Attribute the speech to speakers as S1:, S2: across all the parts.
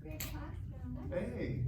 S1: Great class.
S2: Hey.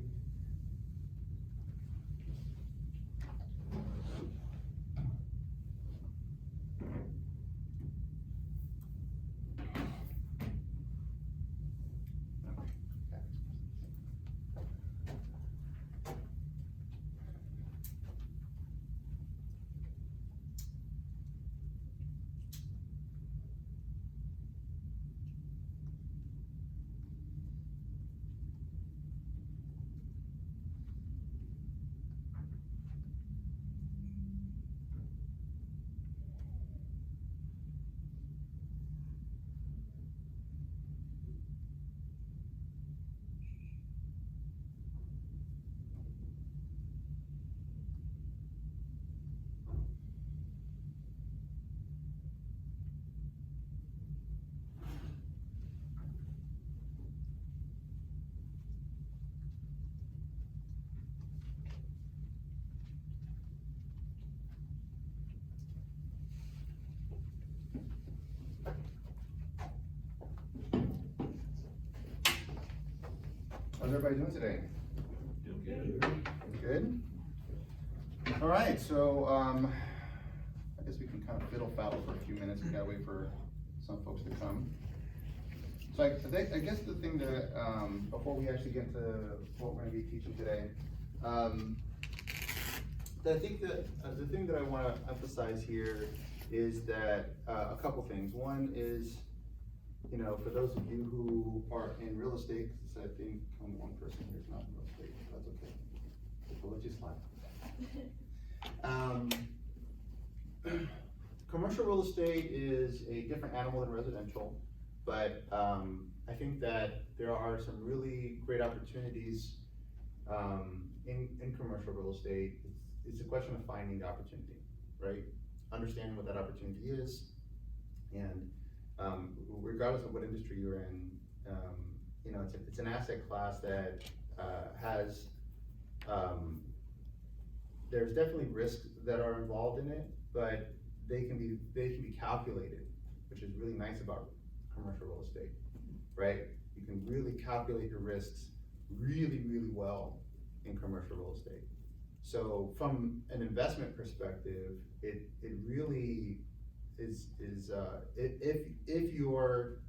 S2: How's everybody doing today?
S3: Doing good.
S2: Good? All right, so I guess we can kind of fiddle faddle for a few minutes. We gotta wait for some folks to come. So I guess the thing that, before we actually get into what we're gonna be teaching today, I think that the thing that I wanna emphasize here is that a couple things. One is, you know, for those of you who are in real estate, because I think only one person here is not in real estate, that's okay. We'll let you slide. Commercial real estate is a different animal than residential, but I think that there are some really great opportunities in commercial real estate. It's a question of finding the opportunity, right? Understanding what that opportunity is, and regardless of what industry you're in, you know, it's an asset class that has, there's definitely risks that are involved in it, but they can be calculated, which is really nice about commercial real estate, right? You can really calculate your risks really, really well in commercial real estate. So from an investment perspective, it really is if you're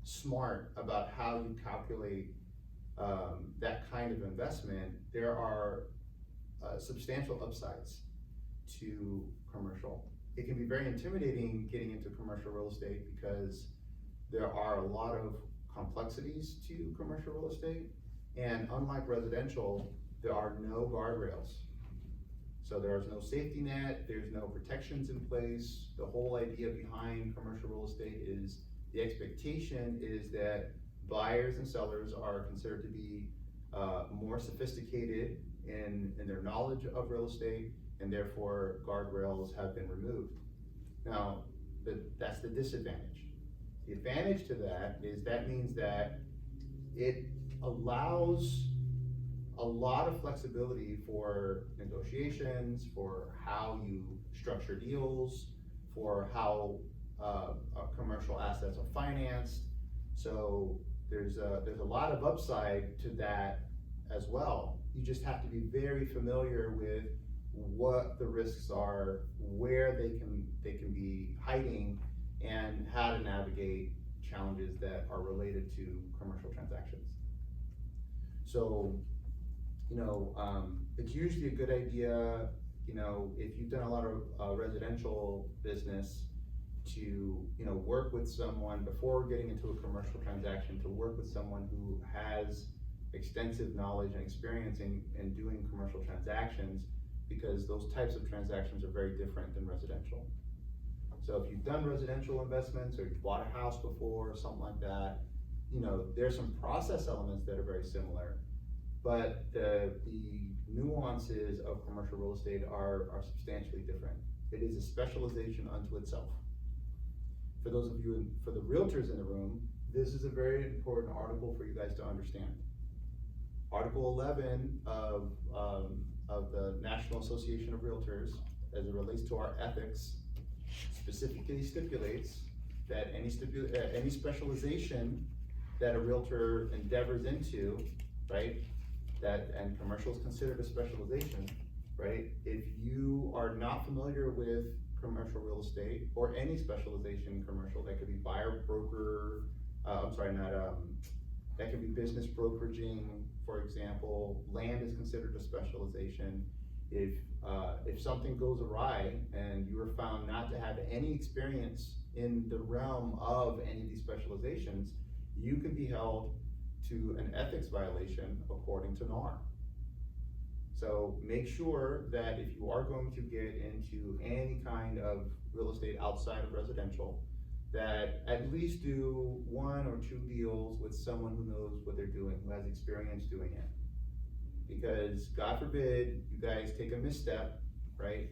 S2: smart about how you calculate that kind of investment, there are substantial upsides to commercial. It can be very intimidating getting into commercial real estate because there are a lot of complexities to commercial real estate, and unlike residential, there are no guardrails. So there's no safety net, there's no protections in place. The whole idea behind commercial real estate is the expectation is that buyers and sellers are considered to be more sophisticated in their knowledge of real estate, and therefore guardrails have been removed. Now, that's the disadvantage. The advantage to that is that means that it allows a lot of flexibility for negotiations, for how you structure deals, for how commercial assets are financed. So there's a lot of upside to that as well. You just have to be very familiar with what the risks are, where they can be hiding, and how to navigate challenges that are related to commercial transactions. So, you know, it's usually a good idea, you know, if you've done a lot of residential business, to, you know, work with someone before getting into a commercial transaction, to work with someone who has extensive knowledge and experience in doing commercial transactions, because those types of transactions are very different than residential. So if you've done residential investments or you've bought a house before or something like that, you know, there's some process elements that are very similar, but the nuances of commercial real estate are substantially different. It is a specialization unto itself. For those of you, for the realtors in the room, this is a very important article for you guys to understand. Article 11 of the National Association of Realtors, as it relates to our ethics, specifically stipulates that any specialization that a realtor endeavors into, right, and commercial is considered a specialization, right? If you are not familiar with commercial real estate or any specialization in commercial, that could be buyer broker, that could be business brokeraging, for example. Land is considered a specialization. If something goes awry and you are found not to have any experience in the realm of any of these specializations, you could be held to an ethics violation according to NAR. So make sure that if you are going to get into any kind of real estate outside of residential, that at least do 1 or 2 deals with someone who knows what they're doing, who has experience doing it. Because God forbid you guys take a misstep, right?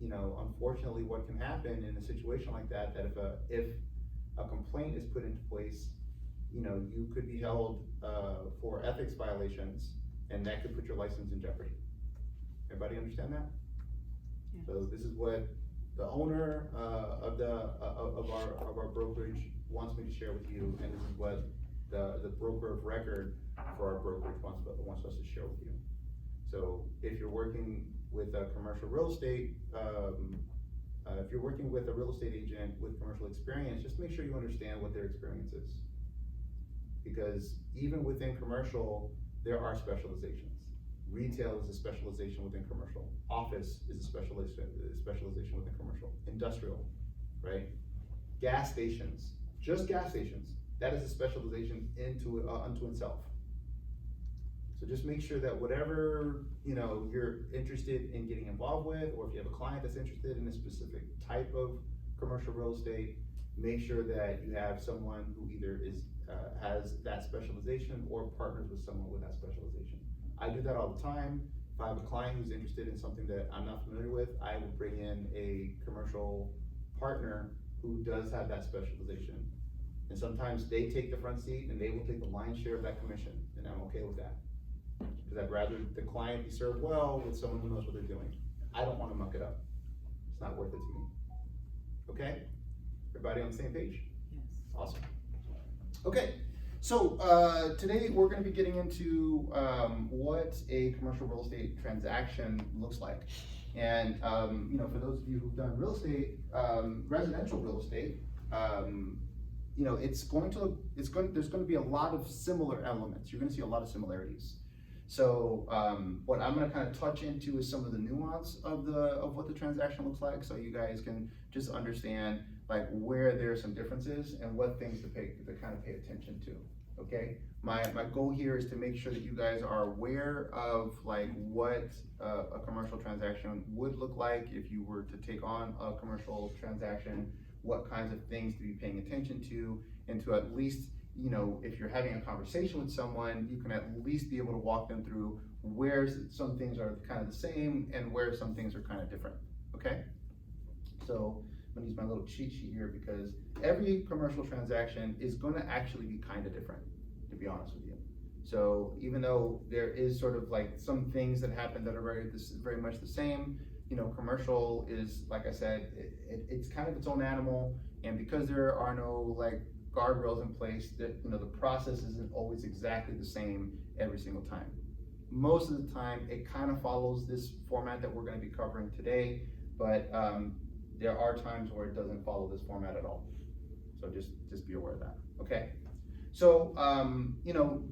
S2: Unfortunately, what can happen in a situation like that, if a complaint is put into place, you could be held for ethics violations, and that could put your license in jeopardy. Everybody understand that?
S1: Yes.
S2: So this is what the owner of our brokerage wants me to share with you, and this is what the broker of record for our brokerage wants us to share with you. So if you're working with a commercial real estate, if you're working with a real estate agent with commercial experience, just make sure you understand what their experience is. Because even within commercial, there are specializations. Retail is a specialization within commercial. Office is a specialization within commercial. Industrial, right? Gas stations, just gas stations, that is a specialization unto itself. So just make sure that whatever you're interested in getting involved with, or if you have a client that's interested in a specific type of commercial real estate, make sure that you have someone who either has that specialization or partners with someone with that specialization. I do that all the time. If I have a client who's interested in something that I'm not familiar with, I will bring in a commercial partner who does have that specialization. And sometimes they take the front seat and they will take the lion's share of that commission, and I'm okay with that. Because I'd rather the client be served well with someone who knows what they're doing. I don't want to muck it up. It's not worth it to me. Okay? Everybody on the same page?
S1: Yes.
S2: Awesome. Okay, so today we're going to be getting into what a commercial real estate transaction looks like. And for those of you who've done real estate, residential real estate, there's going to be a lot of similar elements. You're going to see a lot of similarities. So what I'm going to kind of touch into is some of the nuance of what the transaction looks like, so you guys can just understand like where there are some differences and what things to kind of pay attention to. Okay, my goal here is to make sure that you guys are aware of like what a commercial transaction would look like if you were to take on a commercial transaction, what kinds of things to be paying attention to, and to at least, if you're having a conversation with someone, you can at least be able to walk them through where some things are kind of the same and where some things are kind of different. Okay, so I'm gonna use my little cheat sheet here because every commercial transaction is gonna actually be kind of different, to be honest with you. So even though there is sort of like some things that happen that are very much the same, commercial is, like I said, it's kind of its own animal, and because there are no like guardrails in place, that the process isn't always exactly the same every single time. Most of the time, it kind of follows this format that we're going to be covering today, but there are times where it doesn't follow this format at all. So just be aware of that. Okay. So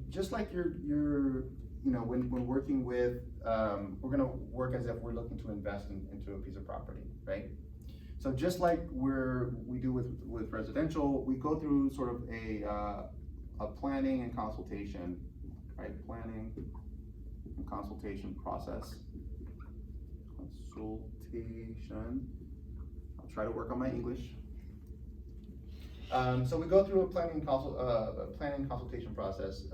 S2: just like when working with, we're going to work as if we're looking to invest into a piece of property, right? So just like we do with residential, we go through sort of a planning and consultation, right? Planning and consultation process. Consultation. I'll try to work on my English. So we go through a planning consultation process,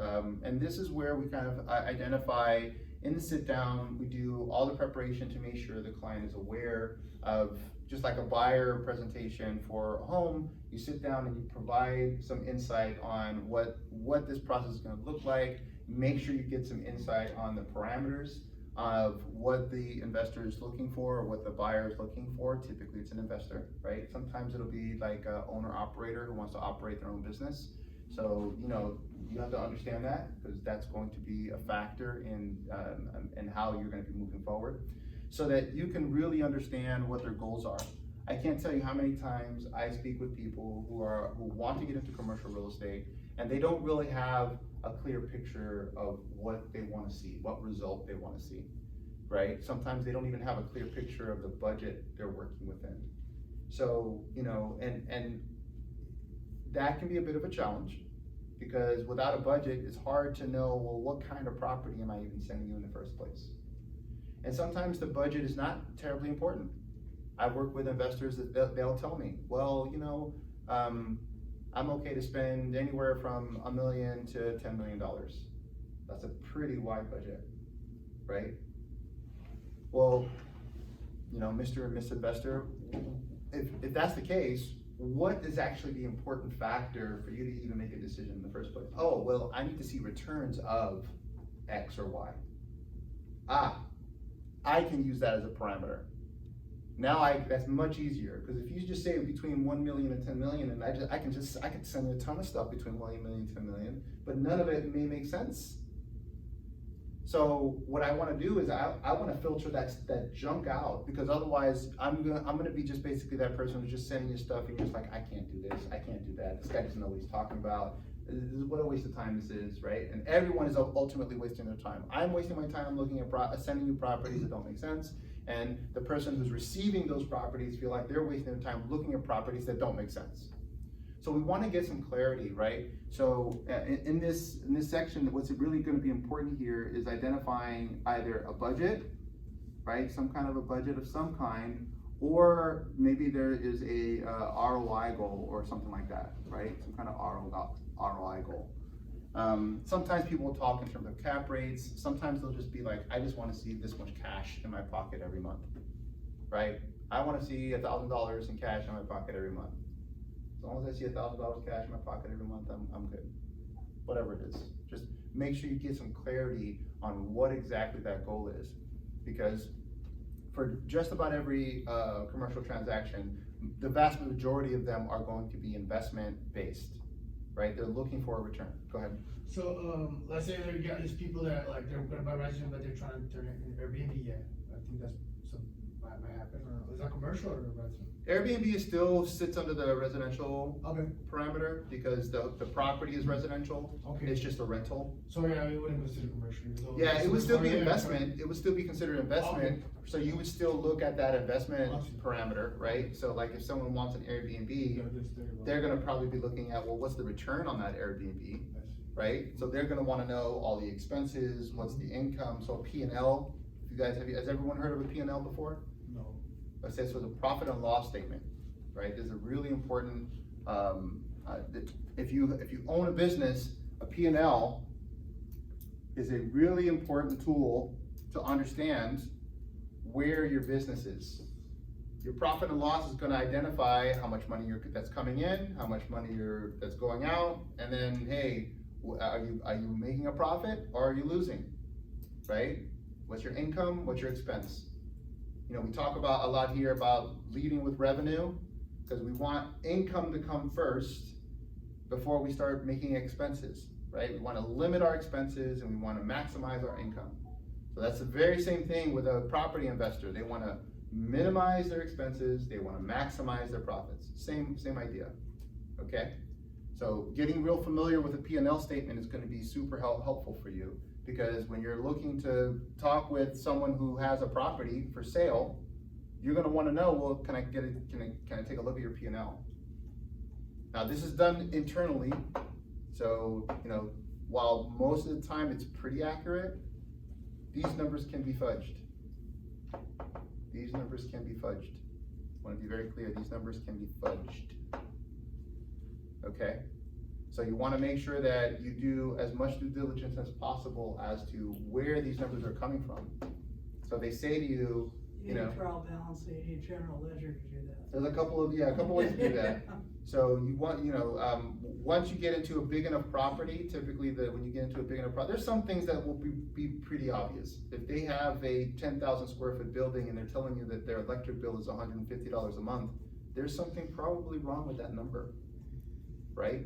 S2: and this is where we kind of identify in the sit down. We do all the preparation to make sure the client is aware of, just like a buyer presentation for a home. You sit down and you provide some insight on what this process is going to look like. Make sure you get some insight on the parameters of what the investor is looking for, or what the buyer is looking for. Typically it's an investor, right? Sometimes it'll be like an owner-operator who wants to operate their own business. So, you have to understand that, because that's going to be a factor in how you're gonna be moving forward, so that you can really understand what their goals are. I can't tell you how many times I speak with people who want to get into commercial real estate, and they don't really have a clear picture of what they wanna see, what result they wanna see, right? Sometimes they don't even have a clear picture of the budget they're working within. So, and that can be a bit of a challenge, because without a budget, it's hard to know, well, what kind of property am I even sending you in the first place? And sometimes the budget is not terribly important. I've worked with investors that they'll tell me, well, I'm okay to spend anywhere from $1 million to $10 million. That's a pretty wide budget, right? Well, Mr. and Miss Investor, if that's the case, what is actually the important factor for you to even make a decision in the first place? Oh, well, I need to see returns of X or Y. I can use that as a parameter. Now that's much easier, because if you just say between 1 million and 10 million, and I can send you a ton of stuff between 1 million and 10 million, but none of it may make sense. So what I want to do is I want to filter that junk out, because otherwise I'm gonna be just basically that person who's just sending you stuff and you're just like, I can't do this, I can't do that. This guy doesn't know what he's talking about. What a waste of time this is, right? And everyone is ultimately wasting their time. I'm wasting my time looking at sending you properties that don't make sense, and the person who's receiving those properties feel like they're wasting their time looking at properties that don't make sense. So we want to get some clarity, right? So in this section, what's really going to be important here is identifying either a budget, right? Some kind of a budget of some kind, or maybe there is a ROI goal or something like that, right? Some kind of ROI goal. Sometimes people will talk in terms of cap rates. Sometimes they'll just be like, I just want to see this much cash in my pocket every month, right? I want to see $1,000 in cash in my pocket every month. As long as I see $1,000 cash in my pocket every month, I'm good. Whatever it is, just make sure you get some clarity on what exactly that goal is, because for just about every commercial transaction, the vast majority of them are going to be investment based, right? They're looking for a return. Go ahead.
S1: So let's say you got these people that they're gonna buy residence, but they're trying to turn it into Airbnb yet. I think that's might happen. Or is that commercial or residential?
S2: Airbnb still sits under the residential
S1: Okay.
S2: parameter, because the property is residential.
S1: Okay.
S2: It's just a rental.
S1: So yeah, it wouldn't consider commercial.
S2: Yeah, it would still be
S1: Yeah,
S2: investment. It would still be considered investment. So you would still look at that investment parameter, right? So like if someone wants an Airbnb, they're gonna probably be looking at, well, what's the return on that Airbnb, right? So they're gonna wanna know all the expenses, what's the income, so P&L. If you guys, has everyone heard of a P&L before?
S1: No.
S2: Let's say, so the profit and loss statement, right? There's a really important, if you own a business, a P&L is a really important tool to understand where your business is. Your profit and loss is gonna identify how much money that's coming in, how much money that's going out, and then, hey, are you making a profit or are you losing, right? What's your income, what's your expense? We talk about a lot here about leading with revenue, because we want income to come first before we start making expenses, right? We want to limit our expenses and we want to maximize our income. So that's the very same thing with a property investor. They want to minimize their expenses, they want to maximize their profits. Same idea, okay? So getting real familiar with a P&L statement is going to be super helpful for you. Because when you're looking to talk with someone who has a property for sale, you're gonna wanna know, well, can I take a look at your P&L? Now this is done internally, so while most of the time it's pretty accurate, these numbers can be fudged. These numbers can be fudged. I wanna be very clear, these numbers can be fudged. Okay? So you want to make sure that you do as much due diligence as possible as to where these numbers are coming from. So they say to you,
S4: You need trial balance, you need general ledger to do that.
S2: There's a couple ways to do that. So you want, once you get into a big enough property, typically when you get into a big enough property, there's some things that will be pretty obvious. If they have a 10,000 square foot building and they're telling you that their electric bill is $150 a month, there's something probably wrong with that number, right?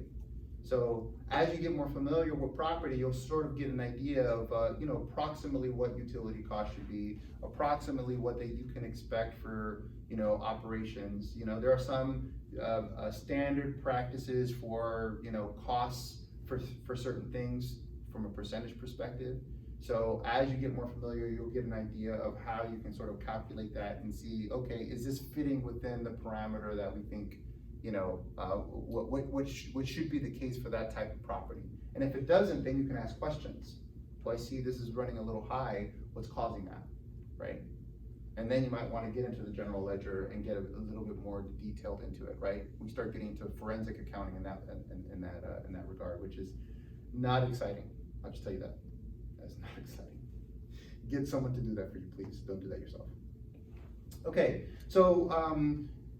S2: So as you get more familiar with property, you'll sort of get an idea of, approximately what utility costs should be, approximately what you can expect for, operations. There are some standard practices for, costs for certain things from a percentage perspective. So as you get more familiar, you'll get an idea of how you can sort of calculate that and see, okay, is this fitting within the parameter that we think, what should be the case for that type of property? And if it doesn't, then you can ask questions. Do I see this is running a little high? What's causing that, right? And then you might want to get into the general ledger and get a little bit more detailed into it, right? We start getting into forensic accounting in that regard, which is not exciting. I'll just tell you that. That's not exciting. Get someone to do that for you, please. Don't do that yourself. Okay, so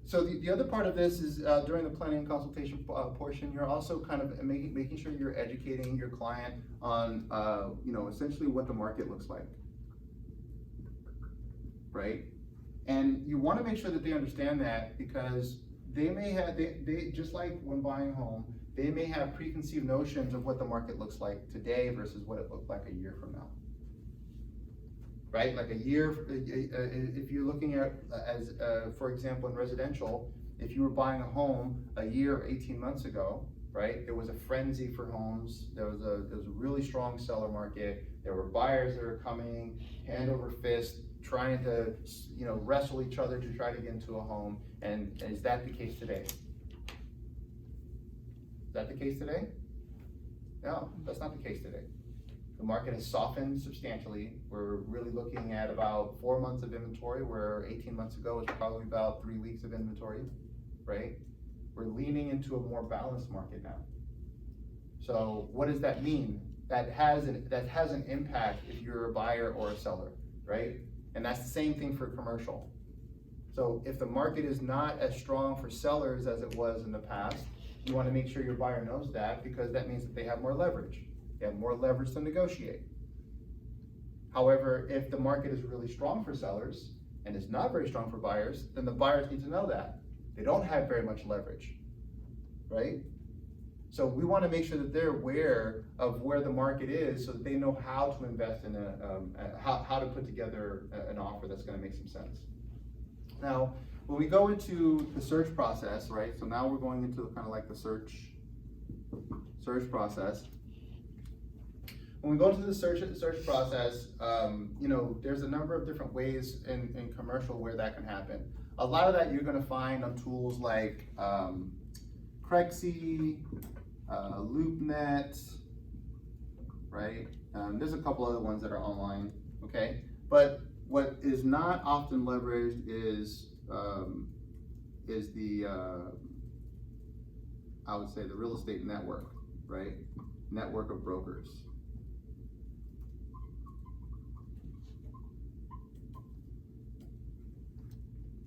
S2: the other part of this is during the planning and consultation portion, you're also kind of making sure you're educating your client on essentially what the market looks like, right? And you want to make sure that they understand that, because they may have they just like when buying a home, they may have preconceived notions of what the market looks like today versus what it looked like a year from now. Right, like a year, if you're looking at, for example, in residential, if you were buying a home a year or 18 months ago, right, there was a frenzy for homes, there was a really strong seller market, there were buyers that were coming hand over fist, trying to, wrestle each other to try to get into a home. And is that the case today? Is that the case today? No, that's not the case today. The market has softened substantially. We're really looking at about 4 months of inventory, where 18 months ago was probably about 3 weeks of inventory, right? We're leaning into a more balanced market now. So what does that mean? That has an impact if you're a buyer or a seller, right? And that's the same thing for commercial. So if the market is not as strong for sellers as it was in the past, you want to make sure your buyer knows that, because that means that they have more leverage. They have more leverage to negotiate. However, if the market is really strong for sellers and is not very strong for buyers, then the buyers need to know that. They don't have very much leverage, right? So we want to make sure that they're aware of where the market is, so that they know how to invest in how to put together an offer that's going to make some sense. Now, when we go into the search process, right? So now we're going into kind of like the search process. When we go to the search process, there's a number of different ways in commercial where that can happen. A lot of that you're going to find on tools like CRE, LoopNet, right? There's a couple other ones that are online, okay? But what is not often leveraged is the I would say the real estate network, right? Network of brokers.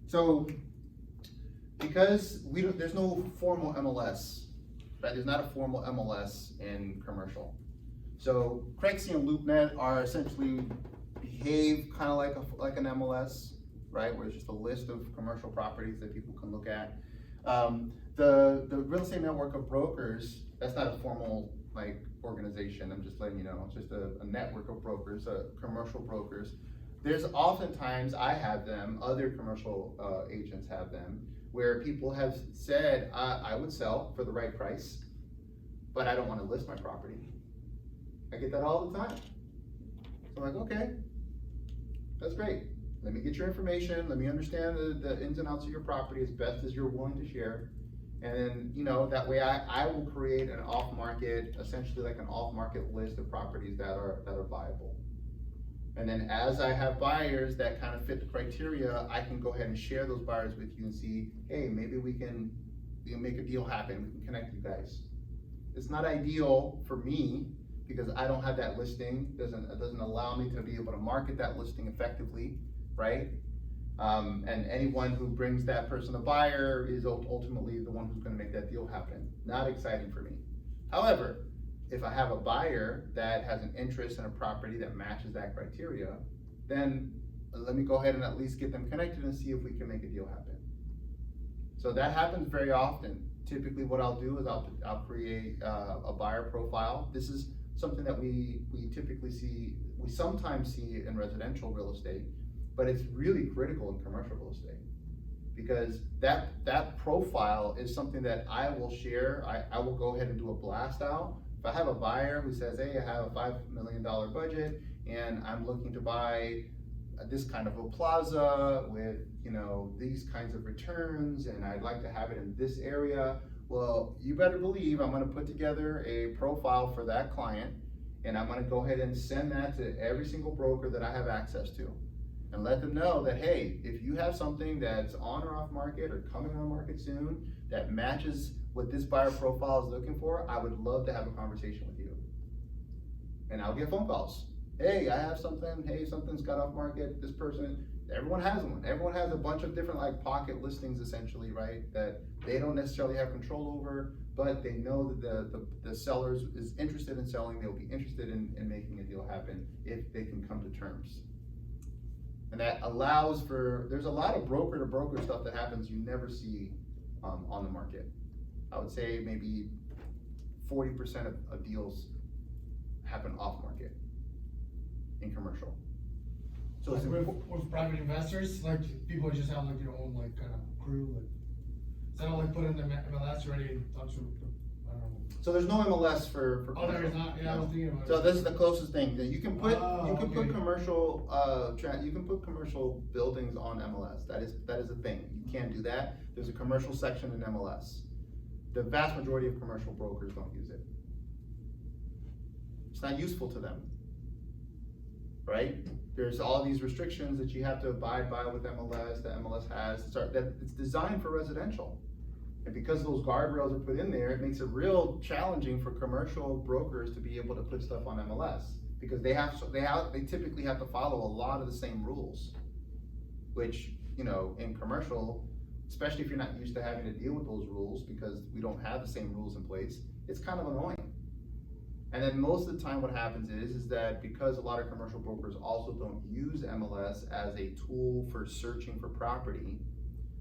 S2: So, because there's no formal MLS, right? There's not a formal MLS in commercial. So, CRE and LoopNet are essentially behave kind of like an MLS, right? Where it's just a list of commercial properties that people can look at. The real estate network of brokers, that's not a formal organization. I'm just letting you know. It's just a network of brokers, commercial brokers. There's oftentimes, I have them, other commercial agents have them, where people have said, I would sell for the right price, but I don't want to list my property. I get that all the time. So I'm like, okay, that's great. Let me get your information. Let me understand the ins and outs of your property as best as you're willing to share. And then, that way I will create an off-market, essentially like an off-market list of properties that are viable. And then as I have buyers that kind of fit the criteria, I can go ahead and share those buyers with you and see, hey, maybe we can make a deal happen. We can connect you guys. It's not ideal for me because I don't have that listing. It doesn't allow me to be able to market that listing effectively, right? And anyone who brings that person a buyer is ultimately the one who's going to make that deal happen. Not exciting for me. However, if I have a buyer that has an interest in a property that matches that criteria, then let me go ahead and at least get them connected and see if we can make a deal happen. So that happens very often. typically what I'll do is I'll create a buyer profile. This is something that we typically see, we sometimes see in residential real estate, but it's really critical in commercial real estate. Because that profile is something that I will share. I will go ahead and do a blast out. If I have a buyer who says, hey, I have a $5 million budget and I'm looking to buy this kind of a plaza with, you know, these kinds of returns, and I'd like to have it in this area. Well, you better believe I'm gonna put together a profile for that client, and I'm gonna go ahead and send that to every single broker that I have access to. And let them know that, hey, if you have something that's on or off market or coming on market soon that matches what this buyer profile is looking for, I would love to have a conversation with you. And I'll get phone calls. Hey, I have something, hey, something's got off market, this person, everyone has one. Everyone has a bunch of different like pocket listings essentially, right? That they don't necessarily have control over, but they know that the seller is interested in selling, they'll be interested in making a deal happen if they can come to terms. And that allows for, there's a lot of broker to broker stuff that happens you never see on the market. I would say maybe 40% of deals happen off market in commercial. So
S1: Like
S2: it's
S1: with private investors, like people who just have like their own like kind of crew, like, instead of like putting them in MLS already and talk to, I don't know.
S2: So there's no MLS for
S1: Oh, there is
S2: commercial.
S1: not, yeah, I was thinking about it.
S2: So this is the closest thing that you can put.
S1: Oh,
S2: You can put
S1: okay.
S2: commercial. You can put commercial buildings on MLS. That is a thing. You can't do that. There's a commercial section in MLS. The vast majority of commercial brokers don't use it. It's not useful to them, right? There's all these restrictions that you have to abide by with MLS. That MLS has. That it's designed for residential. And because those guardrails are put in there, it makes it real challenging for commercial brokers to be able to put stuff on MLS, because they typically have to follow a lot of the same rules, which, you know, in commercial, especially if you're not used to having to deal with those rules because we don't have the same rules in place, it's kind of annoying. And then most of the time what happens is that because a lot of commercial brokers also don't use MLS as a tool for searching for property,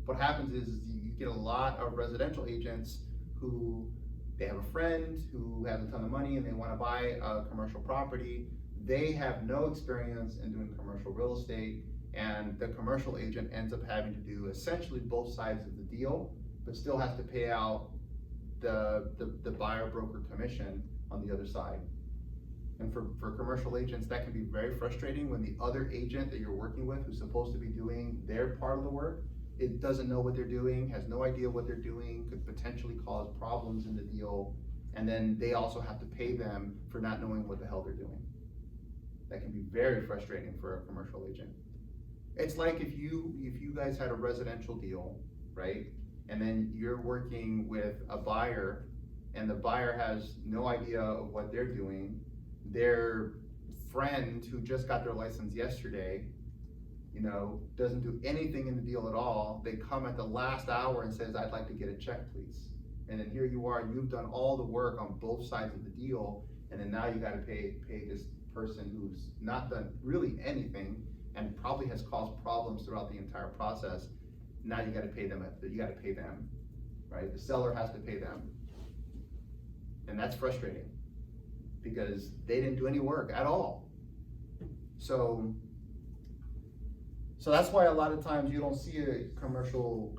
S2: what happens is you get a lot of residential agents who, they have a friend who has a ton of money and they want to buy a commercial property. They have no experience in doing commercial real estate, and the commercial agent ends up having to do essentially both sides of the deal, but still has to pay out the buyer broker commission on the other side. And for commercial agents, that can be very frustrating when the other agent that you're working with, who's supposed to be doing their part of the work, it doesn't know what they're doing, has no idea what they're doing, could potentially cause problems in the deal, and then they also have to pay them for not knowing what the hell they're doing. That can be very frustrating for a commercial agent. It's like if you guys had a residential deal, right? And then you're working with a buyer, and the buyer has no idea of what they're doing. Their friend who just got their license yesterday, you know, doesn't do anything in the deal at all. They come at the last hour and says, I'd like to get a check, please. And then here you are, you've done all the work on both sides of the deal, and then now you gotta pay this person who's not done really anything and probably has caused problems throughout the entire process. Now you gotta pay them, right? The seller has to pay them. And that's frustrating because they didn't do any work at all. So that's why a lot of times you don't see a commercial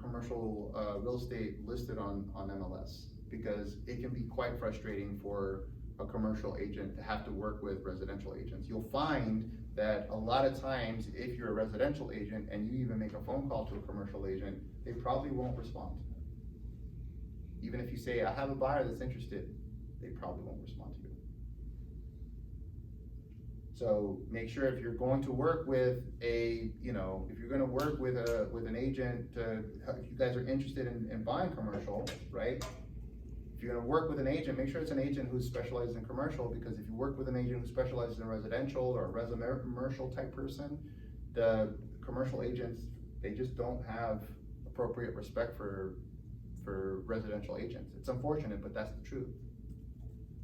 S2: real estate listed on MLS, because it can be quite frustrating for a commercial agent to have to work with residential agents. You'll find that a lot of times, if you're a residential agent and you even make a phone call to a commercial agent, they probably won't respond. Even if you say, I have a buyer that's interested, they probably won't respond to you. So make sure if you're going to work with if you're gonna work with an agent, if you guys are interested in buying commercial, right? If you're gonna work with an agent, make sure it's an agent who's specialized in commercial, because if you work with an agent who specializes in residential or a commercial type person, the commercial agents, they just don't have appropriate respect for residential agents. It's unfortunate, but that's the truth.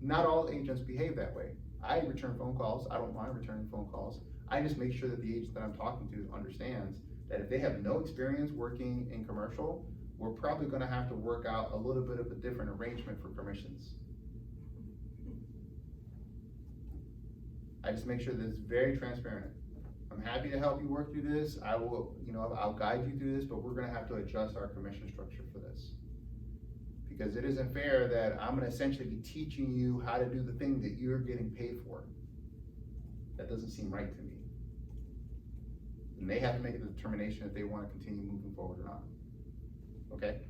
S2: Not all agents behave that way. I return phone calls. I don't mind returning phone calls. I just make sure that the agent that I'm talking to understands that if they have no experience working in commercial, we're probably gonna have to work out a little bit of a different arrangement for commissions. I just make sure that it's very transparent. I'm happy to help you work through this. I will, I'll guide you through this, but we're gonna have to adjust our commission structure for this. Because it isn't fair that I'm gonna essentially be teaching you how to do the thing that you're getting paid for. That doesn't seem right to me. And they have to make a determination if they wanna continue moving forward or not. Okay?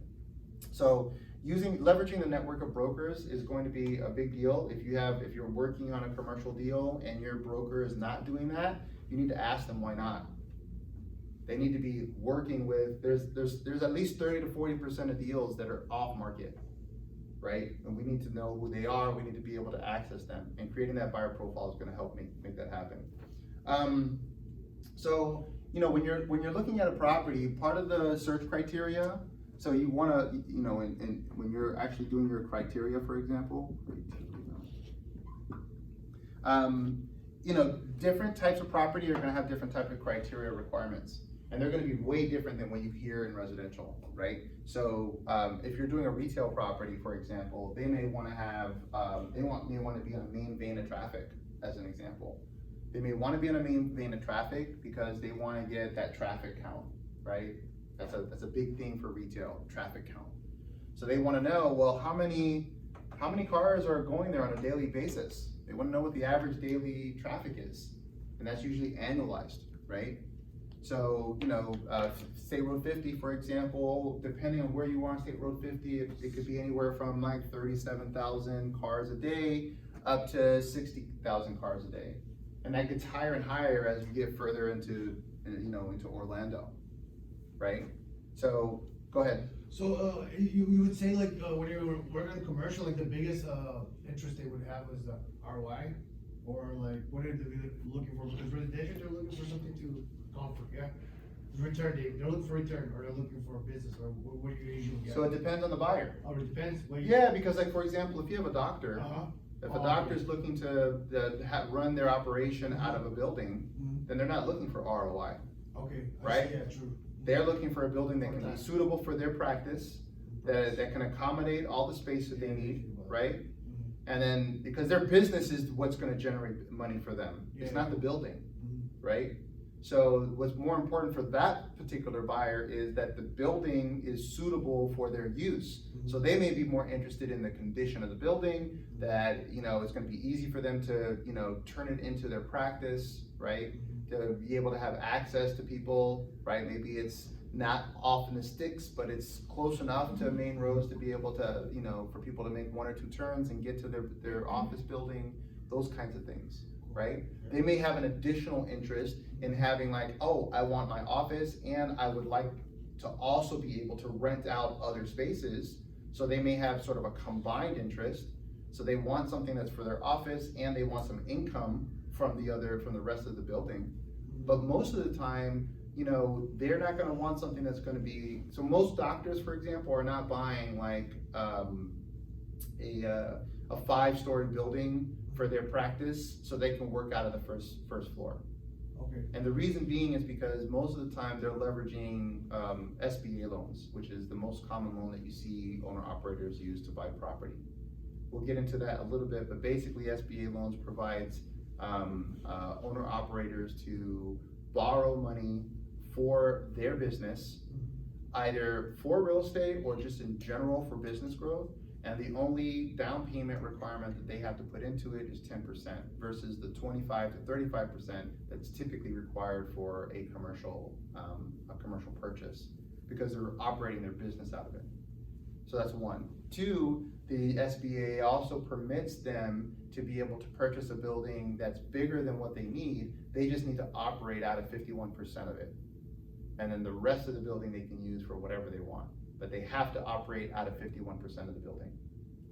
S2: So leveraging the network of brokers is going to be a big deal. If you're working on a commercial deal and your broker is not doing that, you need to ask them why not. They need to be working with, there's at least 30 to 40% of deals that are off market, right? And we need to know who they are, we need to be able to access them, and creating that buyer profile is gonna help make that happen. So, when you're looking at a property, part of the search criteria, so you wanna, when you're actually doing your criteria, for example, different types of property are gonna have different type of criteria requirements. And they're gonna be way different than what you hear in residential, right? So if you're doing a retail property, for example, they may wanna have, may wanna be on a main vein of traffic, as an example. They may wanna be on a main vein of traffic because they wanna get that traffic count, right? That's a big thing for retail, traffic count. So they wanna know, well, how many cars are going there on a daily basis? They wanna know what the average daily traffic is. And that's usually annualized, right? So, State Road 50, for example, depending on where you are on State Road 50, it could be anywhere from like 37,000 cars a day up to 60,000 cars a day. And that gets higher and higher as you get further into Orlando, right? So, go ahead.
S1: So, you would say like, when you're working on commercial, like the biggest, interest they would have is the ROI? Or like, what are they looking for? Because residential, they're looking for something to comfort, yeah? Return, they're looking for return, or they're looking for a business, or what do you usually get?
S2: So it depends on the buyer.
S1: Oh, it depends?
S2: Yeah, because like, for example, if you have a doctor, if a doctor's
S1: okay.
S2: looking to run their operation out of a building, then they're not looking for ROI.
S1: Okay, I
S2: Right?
S1: see, yeah, true.
S2: They're looking for a building that can be suitable for their practice, that can accommodate all the space that they need, right? And then, because their business is what's gonna generate money for them, it's not the building, right? So what's more important for that particular buyer is that the building is suitable for their use. So they may be more interested in the condition of the building, that, it's gonna be easy for them to, turn it into their practice, right? To be able to have access to people, right? Maybe it's not off in the sticks, but it's close enough to main roads to be able to, for people to make 1 or 2 turns and get to their office building, those kinds of things, right? They may have an additional interest in having like, oh, I want my office and I would like to also be able to rent out other spaces. So they may have sort of a combined interest. So they want something that's for their office and they want some income from the rest of the building. But most of the time, they're not gonna want something that's gonna be, so most doctors, for example, are not buying like a 5-story building for their practice so they can work out of the first floor.
S1: Okay.
S2: And the reason being is because most of the time they're leveraging SBA loans, which is the most common loan that you see owner-operators use to buy property. We'll get into that a little bit, but basically SBA loans provides owner-operators to borrow money for their business, either for real estate or just in general for business growth. And the only down payment requirement that they have to put into it is 10% versus the 25 to 35% that's typically required for a commercial purchase, because they're operating their business out of it. So that's one. Two, the SBA also permits them to be able to purchase a building that's bigger than what they need. They just need to operate out of 51% of it. And then the rest of the building they can use for whatever they want. But they have to operate out of 51% of the building.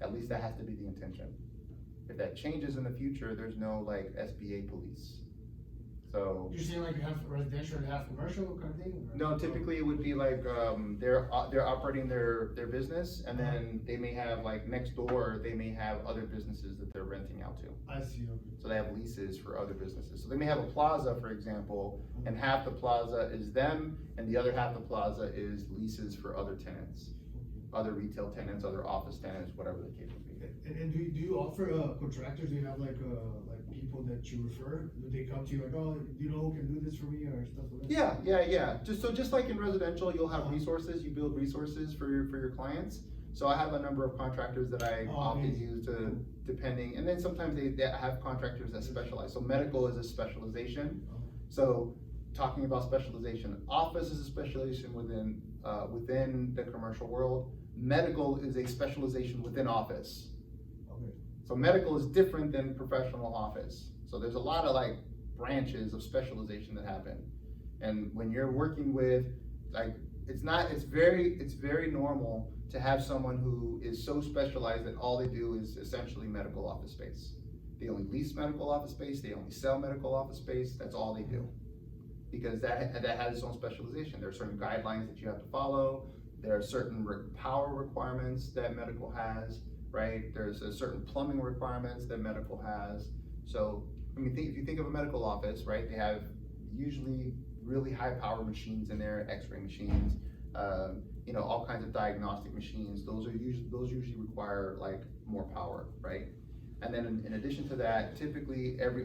S2: At least that has to be the intention. If that changes in the future, there's no like SBA police. So,
S1: You're saying like half residential and half commercial kind of thing? or-
S2: no, typically it would be like, they're operating their business, and then they may have, like, next door, they may have other businesses that they're renting out to.
S1: I see, okay.
S2: So they have leases for other businesses. So they may have a plaza, for example, and half the plaza is them, and the other half of the plaza is leases for other tenants, other retail tenants, other office tenants, whatever the case may be.
S1: And do you offer, contractors, do you have like people that you refer? Do they come to you like, oh, you know who can do this for me or stuff like that?
S2: Yeah. Just like in residential, you'll have resources, you build resources for your clients. So I have a number of contractors that I often
S1: amazing.
S2: use to, depending, and then sometimes they have contractors that specialize. So medical is a specialization. So talking about specialization, office is a specialization within the commercial world. Medical is a specialization within office.
S1: Okay.
S2: So medical is different than professional office. So there's a lot of like branches of specialization that happen. And when you're working with, like, it's very normal to have someone who is so specialized that all they do is essentially medical office space. They only lease medical office space, they only sell medical office space, that's all they do. Because that has its own specialization. There are certain guidelines that you have to follow. There are certain power requirements that medical has, right? There's a certain plumbing requirements that medical has. So, I mean, if you think of a medical office, right, they have usually really high power machines in there, x-ray machines, all kinds of diagnostic machines. Those usually require like more power, right? And then in addition to that, typically every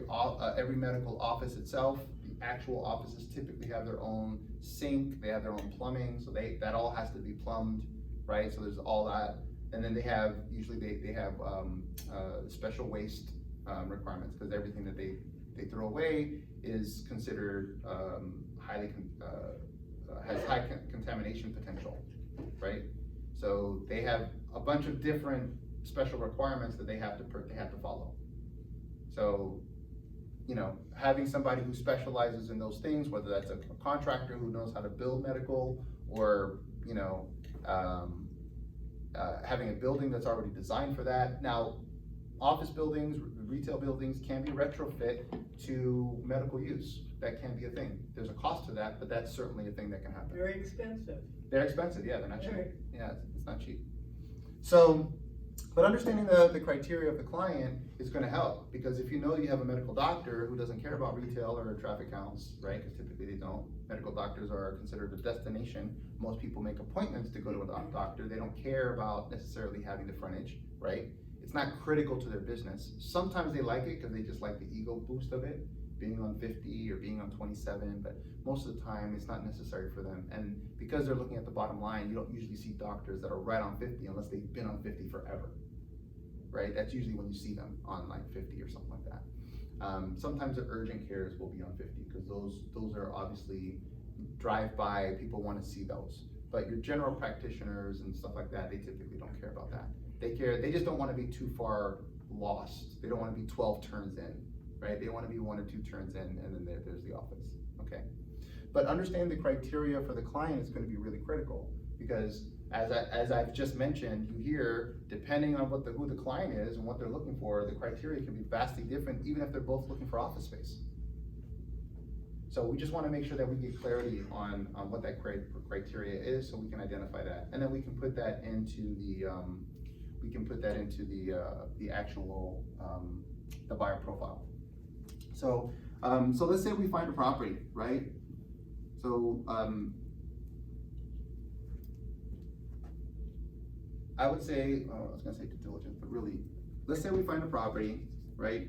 S2: medical office itself, the actual offices typically have their own sink, they have their own plumbing, so that all has to be plumbed, right? So there's all that. And then they have, usually they have special waste requirements, because everything that they throw away is considered has high contamination potential, right? So they have a bunch of different special requirements that they have to follow. So, having somebody who specializes in those things, whether that's a contractor who knows how to build medical, or having a building that's already designed for that. Now, office buildings, retail buildings can be retrofit to medical use. That can be a thing. There's a cost to that, but that's certainly a thing that can happen.
S4: Very expensive.
S2: They're expensive, yeah, they're not cheap.
S4: Right.
S2: Yeah, it's not cheap. So, but understanding the criteria of the client is gonna help, because if you know you have a medical doctor who doesn't care about retail or traffic counts, right, because typically they don't. Medical doctors are considered a destination. Most people make appointments to go to a doctor. They don't care about necessarily having the frontage, right? It's not critical to their business. Sometimes they like it because they just like the ego boost of it, being on 50 or being on 27, but most of the time it's not necessary for them. And because they're looking at the bottom line, you don't usually see doctors that are right on 50 unless they've been on 50 forever, right? That's usually when you see them on like 50 or something like that. Sometimes the urgent cares will be on 50 because those are obviously drive-by, people want to see those. But your general practitioners and stuff like that, they typically don't care about that. They just don't want to be too far lost. They don't want to be 12 turns in, right? They want to be 1 or 2 turns in, and then there's the office, okay? But understanding the criteria for the client is going to be really critical, because as I've just mentioned, you hear, depending on who the client is and what they're looking for, the criteria can be vastly different, even if they're both looking for office space. So we just want to make sure that we get clarity on what that criteria is, so we can identify that, and then we can put that into the actual the buyer profile. So let's say we find a property, right? So I would say, I was gonna say due diligence, but really, let's say we find a property, right?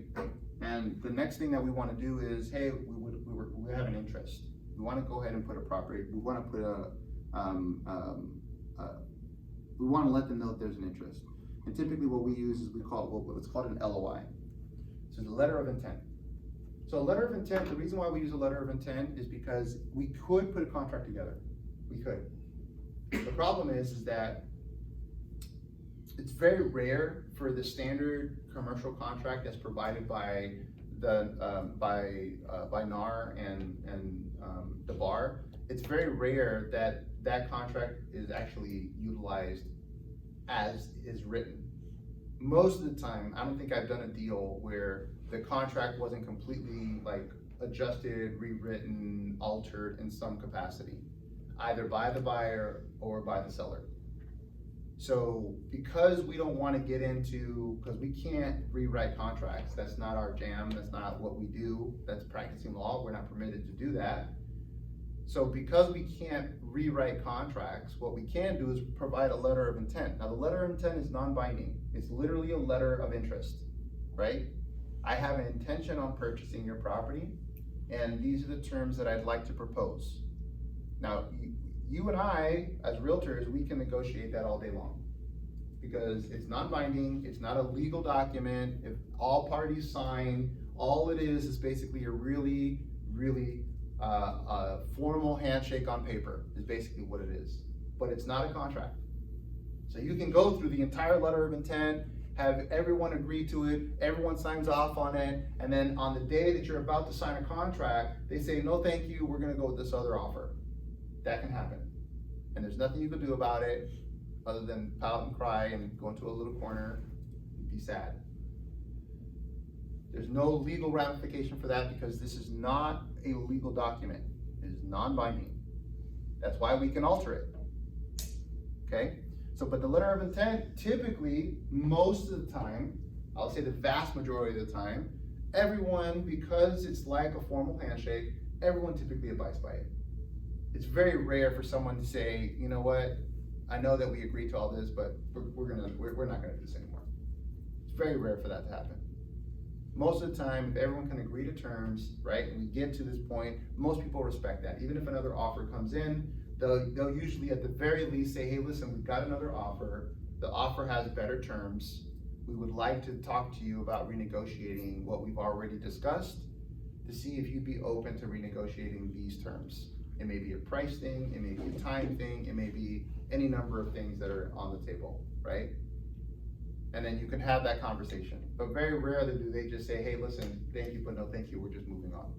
S2: And the next thing that we want to do is, hey, we have an interest. We want to go ahead and put a property. We want to put we want to let them know that there's an interest. And typically, what we use is what's called an LOI. So the letter of intent. So a letter of intent. The reason why we use a letter of intent is because we could put a contract together. We could. The problem is that it's very rare for the standard commercial contract that's provided by the by NAR and the bar. It's very rare that contract is actually utilized as is written. Most of the time, I don't think I've done a deal where the contract wasn't completely like adjusted, rewritten, altered in some capacity, either by the buyer or by the seller. So because we don't wanna get into, because we can't rewrite contracts, that's not our jam, that's not what we do, that's practicing law, we're not permitted to do that. So because we can't rewrite contracts, what we can do is provide a letter of intent. Now, the letter of intent is non-binding. It's literally a letter of interest, right? I have an intention on purchasing your property, and these are the terms that I'd like to propose. Now, you and I, as realtors, we can negotiate that all day long, because it's non-binding, it's not a legal document. If all parties sign, all it is basically a really formal handshake on paper is basically what it is, but it's not a contract. So you can go through the entire letter of intent, have everyone agree to it, everyone signs off on it, and then on the day that you're about to sign a contract, they say, no, thank you, we're gonna go with this other offer. That can happen. And there's nothing you can do about it other than pout and cry and go into a little corner and be sad. There's no legal ramification for that because this is not a legal document. It is non-binding. That's why we can alter it. Okay? So, but the letter of intent, typically, most of the time, I'll say the vast majority of the time, everyone, because it's like a formal handshake, everyone typically abides by it. It's very rare for someone to say, you know what, I know that we agreed to all this, but we're not gonna do this anymore. It's very rare for that to happen. Most of the time, if everyone can agree to terms, right, and we get to this point, most people respect that. Even if another offer comes in, they'll usually at the very least say, hey, listen, we've got another offer. The offer has better terms. We would like to talk to you about renegotiating what we've already discussed to see if you'd be open to renegotiating these terms. It may be a price thing, it may be a time thing, it may be any number of things that are on the table, right? And then you can have that conversation. But very rarely do they just say, hey, listen, thank you, but no thank you, we're just moving on.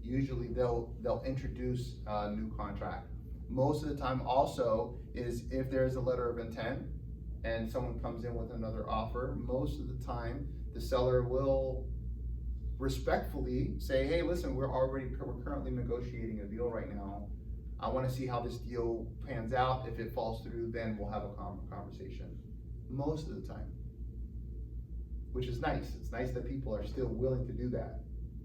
S2: Usually they'll introduce a new contract. Most of the time also is if there's a letter of intent and someone comes in with another offer, most of the time the seller will respectfully say, hey, listen, we're currently negotiating a deal right now. I wanna see how this deal pans out. If it falls through, then we'll have a conversation. Most of the time. Which is nice. It's nice that people are still willing to do that,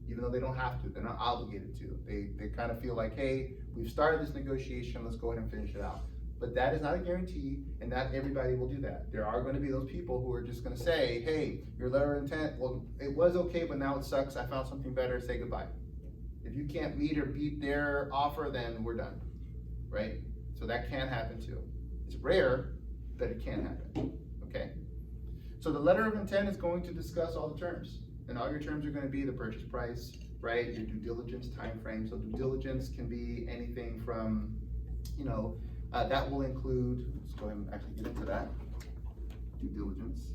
S2: even though they don't have to, they're not obligated to. They kind of feel like, hey, we've started this negotiation, let's go ahead and finish it out. But that is not a guarantee, and not everybody will do that. There are gonna be those people who are just gonna say, hey, your letter of intent, well, it was okay, but now it sucks, I found something better, say goodbye. If you can't meet or beat their offer, then we're done, right? So that can happen too. It's rare, but it can happen, okay? So the letter of intent is going to discuss all the terms, and all your terms are gonna be the purchase price, right? Your due diligence time frame. So due diligence can be anything from, you know, that will include, let's go ahead and actually get into that, due diligence.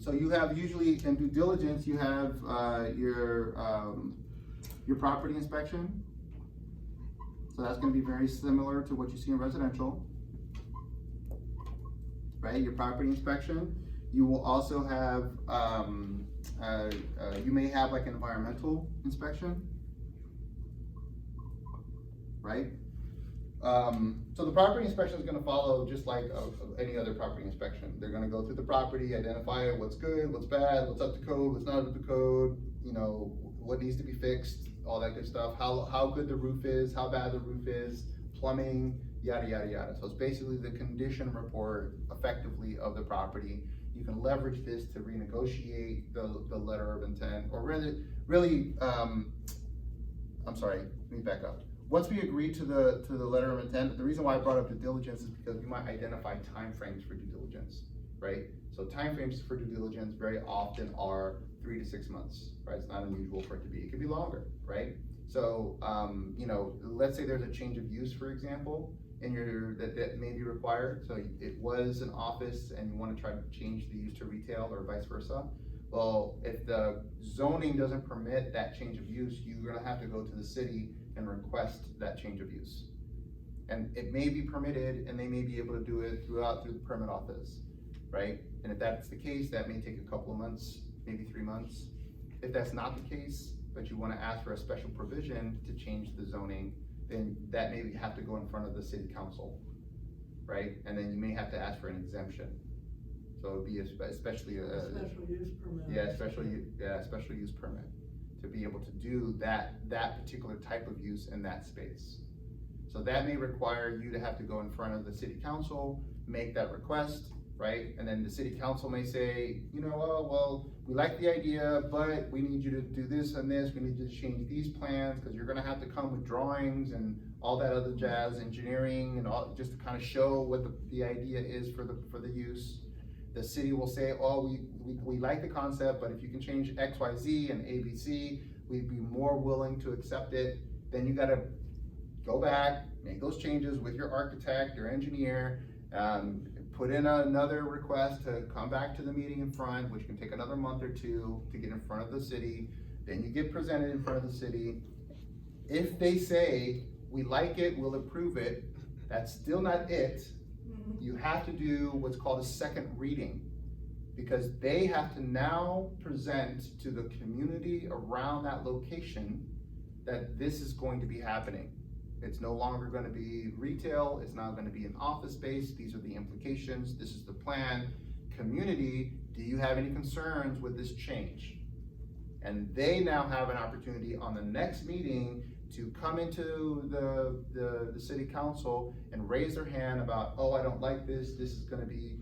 S2: So you have usually, in due diligence, you have your property inspection. So that's gonna be very similar to what you see in residential. Right, your property inspection. You will also have, you may have like an environmental inspection, right? So the property inspection is gonna follow just like any other property inspection. They're gonna go through the property, identify what's good, what's bad, what's up to code, what's not up to code, you know, what needs to be fixed, all that good stuff, how good the roof is, how bad the roof is, plumbing, yada, yada, yada. So it's basically the condition report effectively of the property. You can leverage this to renegotiate the letter of intent, or really, I'm sorry, let me back up. Once we agree to the letter of intent, the reason why I brought up due diligence is because we might identify timeframes for due diligence, right? So timeframes for due diligence very often are 3 to 6 months, right? It's not unusual for it to be. It could be longer, right? So, you know, let's say there's a change of use, for example, that may be required. So it was an office and you want to try to change the use to retail or vice versa. Well, if the zoning doesn't permit that change of use, you're gonna have to go to the city and request that change of use. And it may be permitted and they may be able to do it through the permit office, right? And if that's the case, that may take a couple of months, maybe 3 months. If that's not the case, but you wanna ask for a special provision to change the zoning, then that may have to go in front of the city council, right? And then you may have to ask for an exemption. So it'd be especially a.
S4: Special use permit.
S2: Special use permit, to be able to do that particular type of use in that space. So that may require you to have to go in front of the city council, make that request, right? And then the city council may say, you know, oh, well, we like the idea, but we need you to do this and this, we need you to change these plans, because you're gonna have to come with drawings and all that other jazz, engineering and all, just to kind of show what the idea is for the use. The city will say, oh, we like the concept, but if you can change X, Y, Z and A, B, C, we'd be more willing to accept it. Then you gotta go back, make those changes with your architect, your engineer, put in another request to come back to the meeting in front, which can take another month or two to get in front of the city. Then you get presented in front of the city. If they say, we like it, we'll approve it, that's still not it. You have to do what's called a second reading, because they have to now present to the community around that location that this is going to be happening. It's no longer gonna be retail, it's not gonna be an office space, these are the implications, this is the plan. Community, do you have any concerns with this change? And they now have an opportunity on the next meeting to come into the city council and raise their hand about, oh, I don't like this is gonna be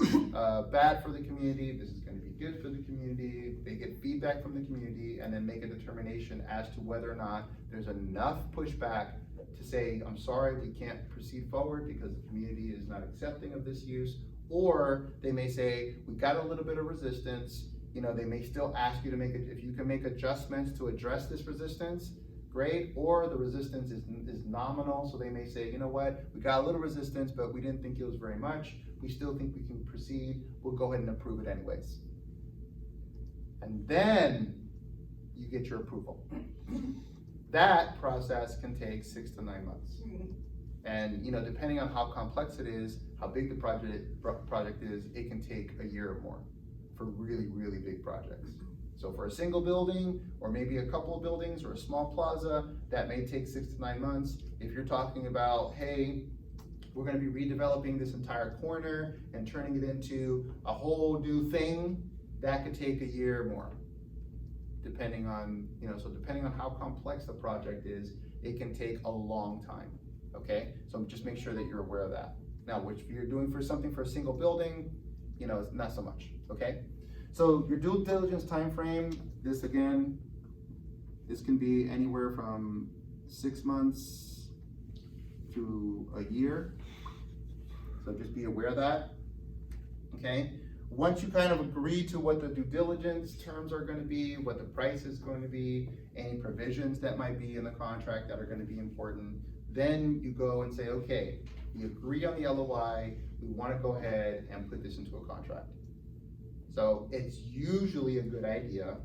S2: bad for the community, this is gonna be good for the community. They get feedback from the community and then make a determination as to whether or not there's enough pushback to say, I'm sorry, we can't proceed forward because the community is not accepting of this use. Or they may say, we got a little bit of resistance, you know, they may still ask you to make it, if you can make adjustments to address this resistance, great, or the resistance is nominal, so they may say, you know what, we got a little resistance, but we didn't think it was very much, we still think we can proceed, we'll go ahead and approve it anyways. And then you get your approval. That process can take 6 to 9 months. And, you know, depending on how complex it is, how big the project is, it can take a year or more for really, really big projects. So for a single building, or maybe a couple of buildings, or a small plaza, that may take 6 to 9 months. If you're talking about, hey, we're gonna be redeveloping this entire corner and turning it into a whole new thing, that could take a year or more. Depending on, you know, so depending on how complex the project is, it can take a long time, okay? So just make sure that you're aware of that. Now, which if you're doing for something for a single building, you know, it's not so much, okay? So your due diligence time frame, this again, this can be anywhere from 6 months to a year. So just be aware of that, okay? Once you kind of agree to what the due diligence terms are gonna be, what the price is going to be, any provisions that might be in the contract that are gonna be important, then you go and say, okay, we agree on the LOI, we wanna go ahead and put this into a contract. So it's usually a good idea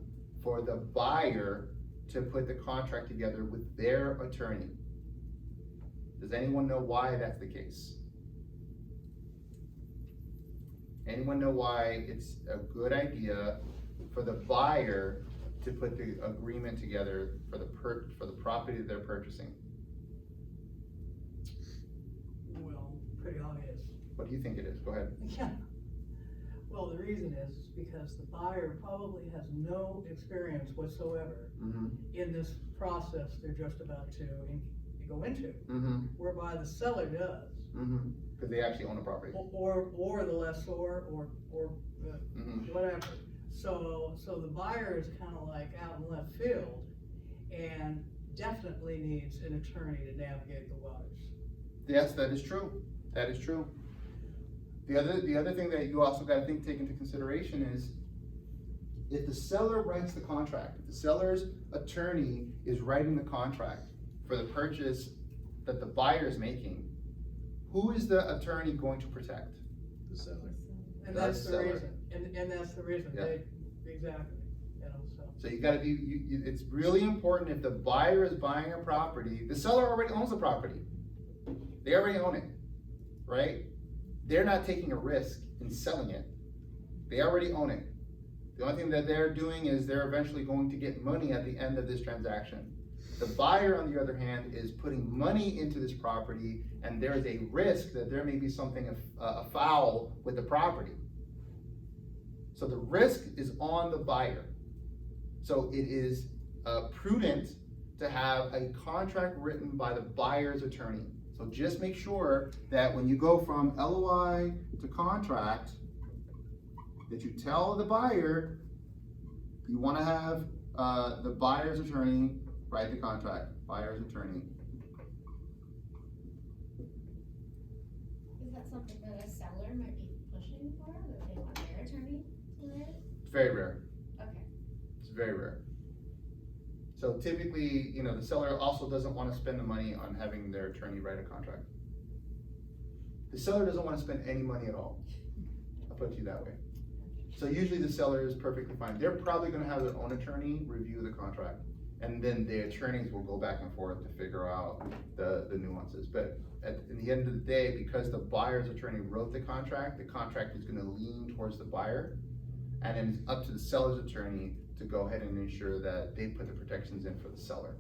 S2: for the buyer to put the contract together with their attorney. Does anyone know why that's the case? Anyone know why it's a good idea for the buyer to put the agreement together for the property that they're purchasing?
S4: Well, pretty obvious.
S2: What do you think it is? Go ahead.
S4: Yeah. Well, the reason is because the buyer probably has no experience whatsoever in this process they're just about to go into, whereby the seller does.
S2: Because they actually own a property.
S4: Or the lessor, or whatever. So the buyer is kind of like out in left field, and definitely needs an attorney to navigate the waters.
S2: Yes, that is true. That is true. The other thing that you also got to take into consideration is, if the seller writes the contract, if the seller's attorney is writing the contract for the purchase that the buyer is making, who is the attorney going to protect?
S3: The seller.
S4: And that's the
S2: seller.
S4: reason, and that's the reason,
S2: Yeah.
S4: exactly, you know, so.
S2: So you gotta be, it's really important, if the buyer is buying a property, the seller already owns the property. They already own it, right? They're not taking a risk in selling it. They already own it. The only thing that they're doing is they're eventually going to get money at the end of this transaction. The buyer, on the other hand, is putting money into this property, and there is a risk that there may be something afoul with the property. So the risk is on the buyer. So it is prudent to have a contract written by the buyer's attorney. So just make sure that when you go from LOI to contract, that you tell the buyer you want to have the buyer's attorney write the contract. Buyer's attorney.
S5: Is that something that a seller might be pushing for, that they want their attorney to write?
S2: It's very rare.
S5: Okay.
S2: It's very rare. So typically, you know, the seller also doesn't want to spend the money on having their attorney write a contract. The seller doesn't want to spend any money at all. I'll put it to you that way. So usually the seller is perfectly fine. They're probably going to have their own attorney review the contract, and then the attorneys will go back and forth to figure out the nuances. But in the end of the day, because the buyer's attorney wrote the contract is going to lean towards the buyer, and then it's up to the seller's attorney to go ahead and ensure that they put the protections in for the seller.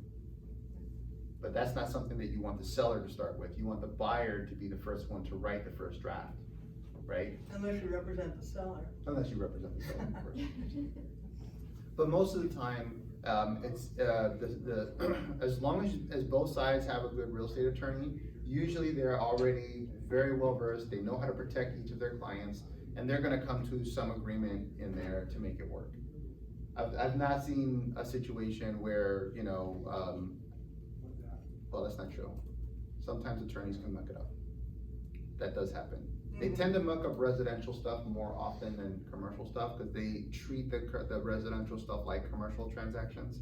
S2: But that's not something that you want the seller to start with. You want the buyer to be the first one to write the first draft, right?
S4: Unless you represent the seller.
S2: Unless you represent the seller, of course. But most of the time, it's as long as both sides have a good real estate attorney, usually they're already very well versed. They know how to protect each of their clients, and they're going to come to some agreement in there to make it work. I've not seen a situation where, you know, well, that's not true. Sometimes attorneys can muck it up. That does happen. They tend to muck up residential stuff more often than commercial stuff because they treat the residential stuff like commercial transactions.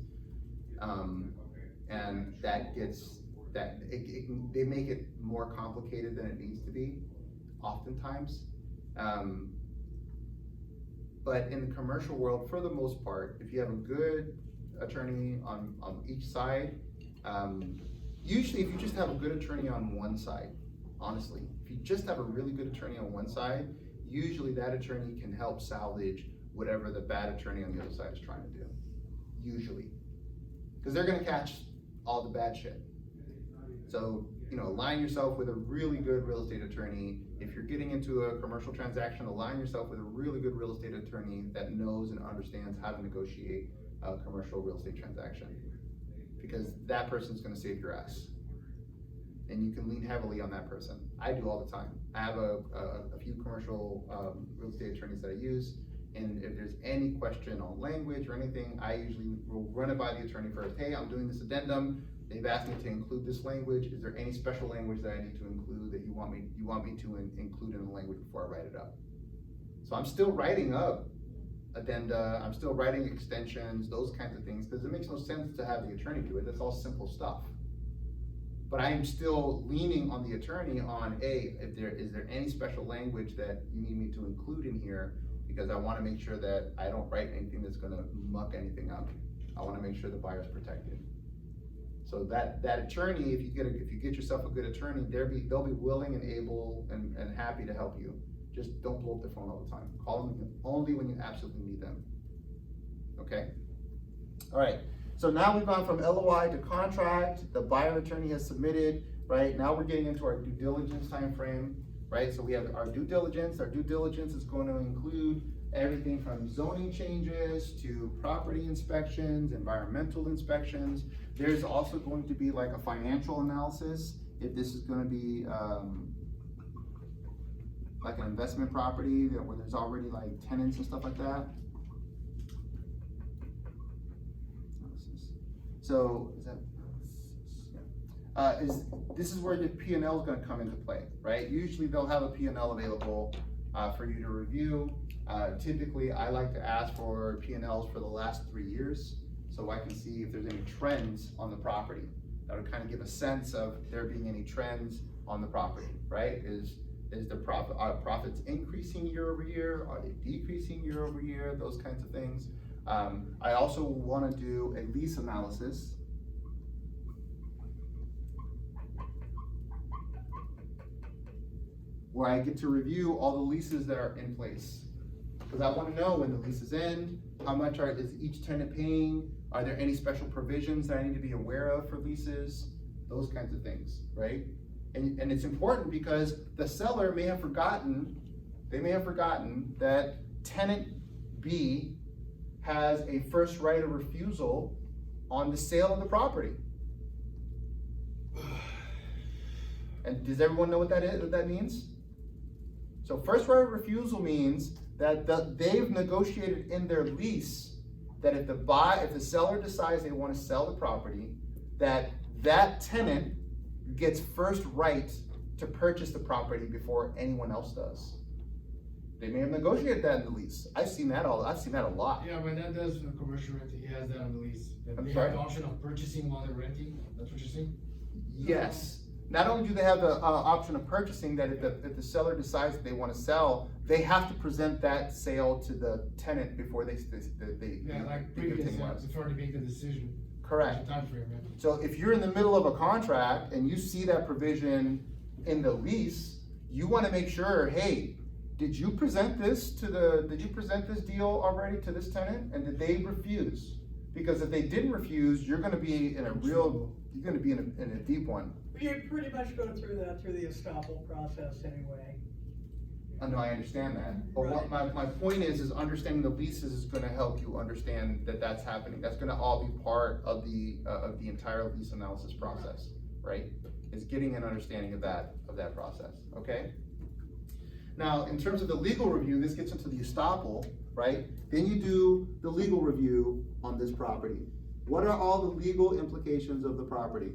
S2: And that gets, they make it more complicated than it needs to be, oftentimes. But in the commercial world, for the most part, if you have a good attorney on each side, usually if you just have a good attorney on one side, honestly, if you just have a really good attorney on one side, usually that attorney can help salvage whatever the bad attorney on the other side is trying to do, usually. Because they're gonna catch all the bad shit. So, you know, align yourself with a really good real estate attorney. If you're getting into a commercial transaction, align yourself with a really good real estate attorney that knows and understands how to negotiate a commercial real estate transaction. Because that person's gonna save your ass. And you can lean heavily on that person. I do all the time. I have a few commercial real estate attorneys that I use, and if there's any question on language or anything, I usually will run it by the attorney first. Hey, I'm doing this addendum. They've asked me to include this language. Is there any special language that I need to include that you want me to include in the language before I write it up? So I'm still writing up addenda, I'm still writing extensions, those kinds of things, because it makes no sense to have the attorney do it. That's all simple stuff. But I am still leaning on the attorney on, is there any special language that you need me to include in here? Because I wanna make sure that I don't write anything that's gonna muck anything up. I wanna make sure the buyer's protected. So that attorney, if you get yourself a good attorney, they'll be willing and able and happy to help you. Just don't blow up their phone all the time. Call them only when you absolutely need them. Okay? All right. So now we've gone from LOI to contract. The buyer attorney has submitted, right? Now we're getting into our due diligence time frame, right? So we have our due diligence. Our due diligence is going to include everything from zoning changes to property inspections, environmental inspections. There's also going to be like a financial analysis if this is going to be like an investment property where there's already like tenants and stuff like that. So this is where the P&L is going to come into play, right? Usually they'll have a P&L available for you to review. Typically, I like to ask for P&Ls for the last 3 years, so I can see if there's any trends on the property. That would kind of give a sense of there being any trends on the property, right? Is the profits increasing year over year? Are they decreasing year over year? Those kinds of things. I also want to do a lease analysis. Where I get to review all the leases that are in place. Cause I wanna know when the leases end, how much is each tenant paying? Are there any special provisions that I need to be aware of for leases? Those kinds of things, right? And it's important because the seller may have forgotten, that tenant B has a first right of refusal on the sale of the property. And does everyone know what that means? So first right of refusal means that they've negotiated in their lease that if the seller decides they want to sell the property, that tenant gets first right to purchase the property before anyone else does. They may have negotiated that in the lease. I've seen that a lot.
S1: Yeah, but that does for commercial renting, he has that on the lease. That
S2: I'm
S1: they
S2: sorry?
S1: have the option of purchasing while they're renting, that's what you're saying?
S2: Yes. Not only do they have the option of purchasing, that if the seller decides that they want to sell, they have to present that sale to the tenant before they
S1: Yeah, like
S2: they continue
S1: previous,
S2: on.
S1: before they make the decision.
S2: Correct.
S1: Time frame, yeah.
S2: So if you're in the middle of a contract and you see that provision in the lease, you wanna make sure, hey, did you present this deal already to this tenant, and did they refuse? Because if they didn't refuse, you're gonna be in a deep one.
S4: You pretty much go through the estoppel process anyway.
S2: I know, I understand that, but what
S4: Right.
S2: my point is understanding the leases is gonna help you understand that that's happening. That's gonna all be part of the entire lease analysis process, right? Is getting an understanding of that process, okay? Now, in terms of the legal review, this gets into the estoppel, right? Then you do the legal review on this property. What are all the legal implications of the property?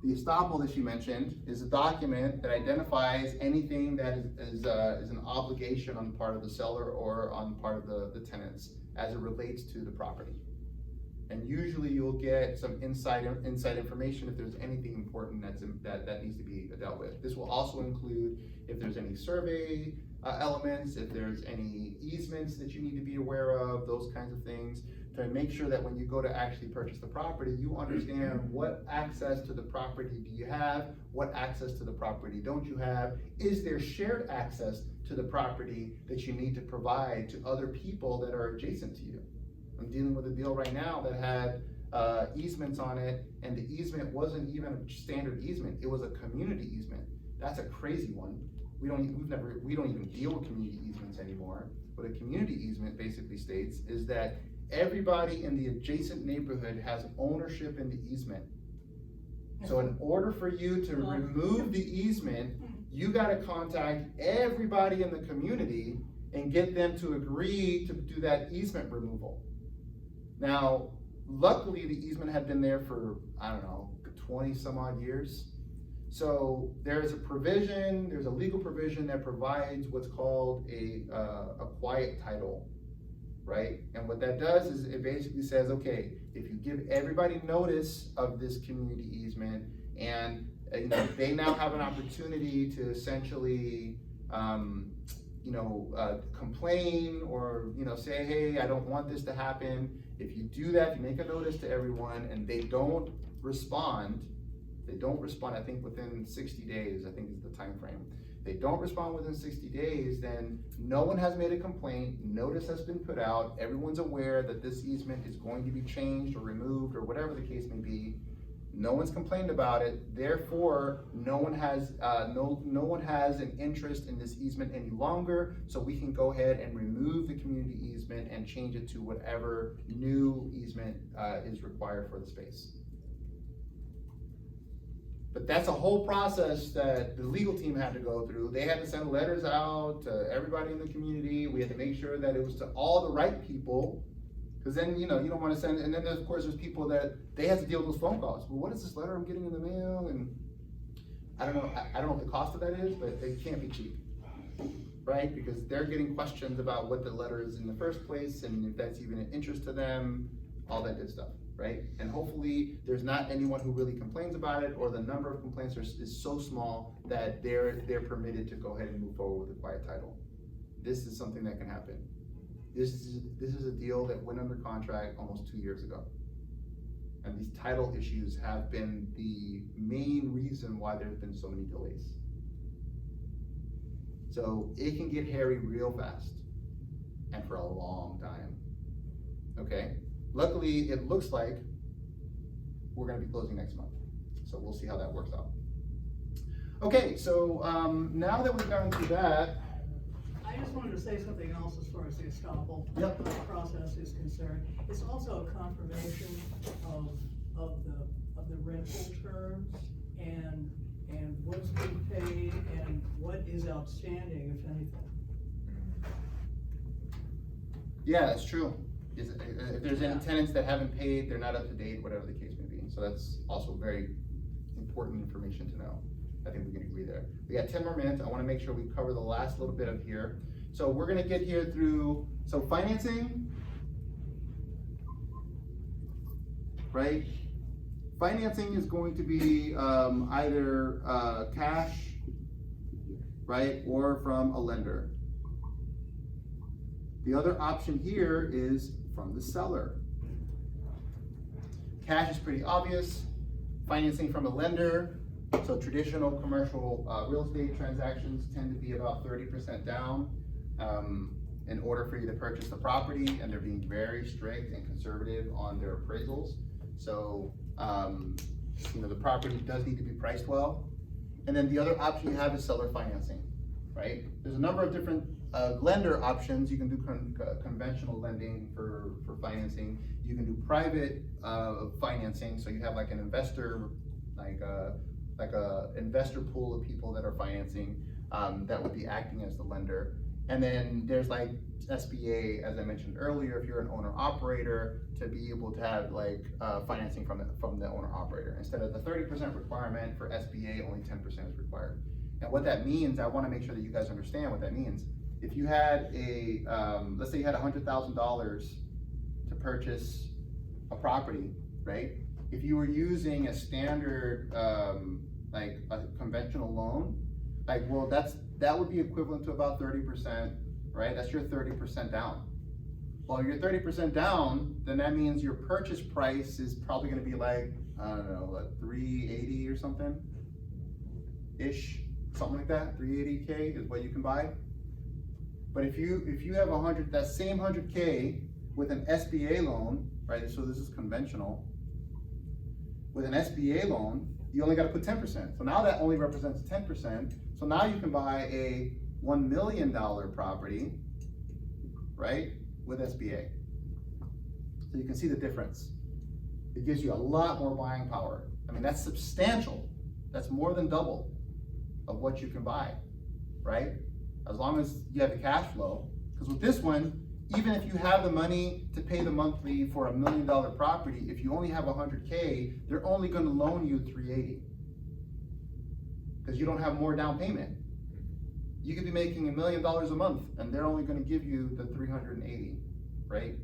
S2: The estoppel that she mentioned is a document that identifies anything that is an obligation on the part of the seller or on the part of the tenants as it relates to the property. And usually you'll get some inside information if there's anything important that needs to be dealt with. This will also include if there's any survey elements, if there's any easements that you need to be aware of, those kinds of things, to make sure that when you go to actually purchase the property, you understand what access to the property do you have, what access to the property don't you have, is there shared access to the property that you need to provide to other people that are adjacent to you. I'm dealing with a deal right now that had easements on it, and the easement wasn't even a standard easement, it was a community easement. That's a crazy one. We don't even deal with community easements anymore. What a community easement basically states is that everybody in the adjacent neighborhood has ownership in the easement. So in order for you to remove the easement, you gotta contact everybody in the community and get them to agree to do that easement removal. Now, luckily the easement had been there for, 20 some odd years. So there's a legal provision that provides what's called a quiet title, right? And what that does is it basically says, okay, if you give everybody notice of this community easement and they now have an opportunity to essentially complain or say, hey, I don't want this to happen. If you do that, you make a notice to everyone and they don't respond, I think within 60 days, I think is the time frame. They don't respond within 60 days, then no one has made a complaint, notice has been put out, everyone's aware that this easement is going to be changed or removed or whatever the case may be. No one's complained about it, therefore no one has an interest in this easement any longer, so we can go ahead and remove the community easement and change it to whatever new easement is required for the space. But that's a whole process that the legal team had to go through. They had to send letters out to everybody in the community. We had to make sure that it was to all the right people. Cause then, you don't wanna send, and then of course there's people that they have to deal with those phone calls. Well, what is this letter I'm getting in the mail? And I don't know what the cost of that is, but it can't be cheap, right? Because they're getting questions about what the letter is in the first place and if that's even an interest to them, all that good stuff. Right? And hopefully there's not anyone who really complains about it, or the number of complaints is so small that they're permitted to go ahead and move forward with the quiet title. This is something that can happen. This is a deal that went under contract almost 2 years ago. And these title issues have been the main reason why there's been so many delays. So it can get hairy real fast and for a long time, okay? Luckily, it looks like we're gonna be closing next month. So we'll see how that works out. Okay, so now that we've gone through that,
S4: I just wanted to say something else as far as the estoppel
S2: Yep.
S4: process is concerned. It's also a confirmation of the rental terms and what's been paid and what is outstanding, if anything.
S2: yeah, that's true. If there's any tenants that haven't paid, they're not up to date, whatever the case may be. So that's also very important information to know. I think we can agree there. We got 10 more minutes. I wanna make sure we cover the last little bit of here. So we're gonna get here through, so financing, right? Financing is going to be either cash, right, or from a lender. The other option here is from the seller. Cash is pretty obvious. Financing from a lender, so traditional commercial real estate transactions tend to be about 30% down in order for you to purchase the property, and they're being very strict and conservative on their appraisals. So, the property does need to be priced well. And then the other option you have is seller financing, right? There's a number of different lender options. You can do conventional lending for financing. You can do private financing, so you have like an investor, like a investor pool of people that are financing that would be acting as the lender. And then there's like SBA, as I mentioned earlier, if you're an owner operator, to be able to have like financing from the owner operator. Instead of the 30% requirement for SBA, only 10% is required. And what that means, I wanna make sure that you guys understand what that means. If you had let's say you had $100,000 to purchase a property, right? If you were using a standard, like a conventional loan, like, well, that would be equivalent to about 30%, right? That's your 30% down. Well, you're 30% down, then that means your purchase price is probably gonna be like, I don't know, like 380 or something, ish, something like that. 380K is what you can buy. But if you have that same 100K with an SBA loan, right? So this is conventional. With an SBA loan, you only gotta put 10%. So now that only represents 10%. So now you can buy a $1 million property, right? With SBA. So you can see the difference. It gives you a lot more buying power. I mean, that's substantial. That's more than double of what you can buy, right? As long as you have the cash flow. Because with this one, even if you have the money to pay the monthly for $1 million property, if you only have 100K, they're only gonna loan you 380. Because you don't have more down payment. You could be making $1 million a month and they're only gonna give you the 380, right?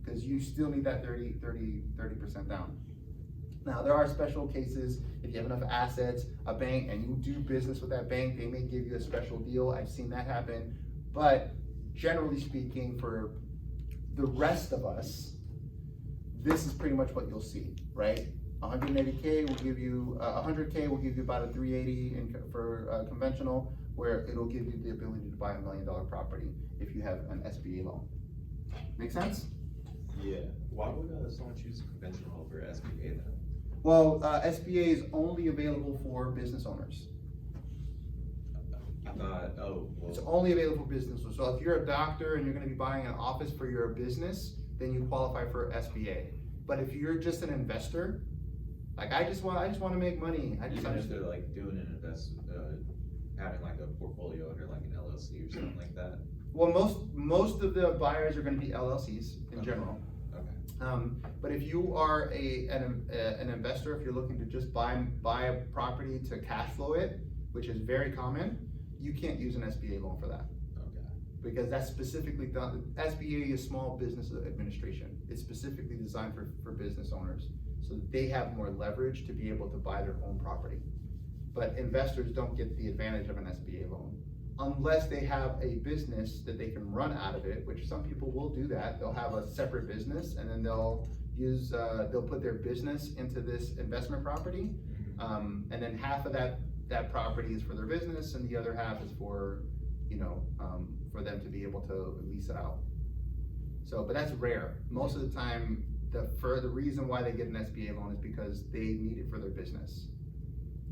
S2: Because you still need that 30% down. Now, there are special cases, if you have enough assets, a bank, and you do business with that bank, they may give you a special deal. I've seen that happen. But generally speaking, for the rest of us, this is pretty much what you'll see, right? 180K will give you, 100K will give you about a 380 for conventional, where it'll give you the ability to buy $1 million property if you have an SBA loan. Make sense?
S3: Yeah. Why would someone choose conventional over SBA then?
S2: Well, SBA is only available for business owners.
S3: I thought,
S2: It's only available for business owners. So if you're a doctor and you're gonna be buying an office for your business, then you qualify for SBA. But if you're just an investor, like I just wanna make money.
S3: even if they're like doing an having like a portfolio under like an LLC or something like that.
S2: Well, most of the buyers are gonna be LLCs in general.
S3: Okay.
S2: But if you are an investor, if you're looking to just buy a property to cash flow it, which is very common, you can't use an SBA loan for that.
S3: Okay.
S2: Because that's specifically done, SBA is Small Business Administration. It's specifically designed for business owners, so that they have more leverage to be able to buy their own property. But investors don't get the advantage of an SBA loan, unless they have a business that they can run out of it, which some people will do that. They'll have a separate business and then they'll put their business into this investment property. And then half of that property is for their business and the other half is for for them to be able to lease it out. So, but that's rare. Most of the time, the reason why they get an SBA loan is because they need it for their business.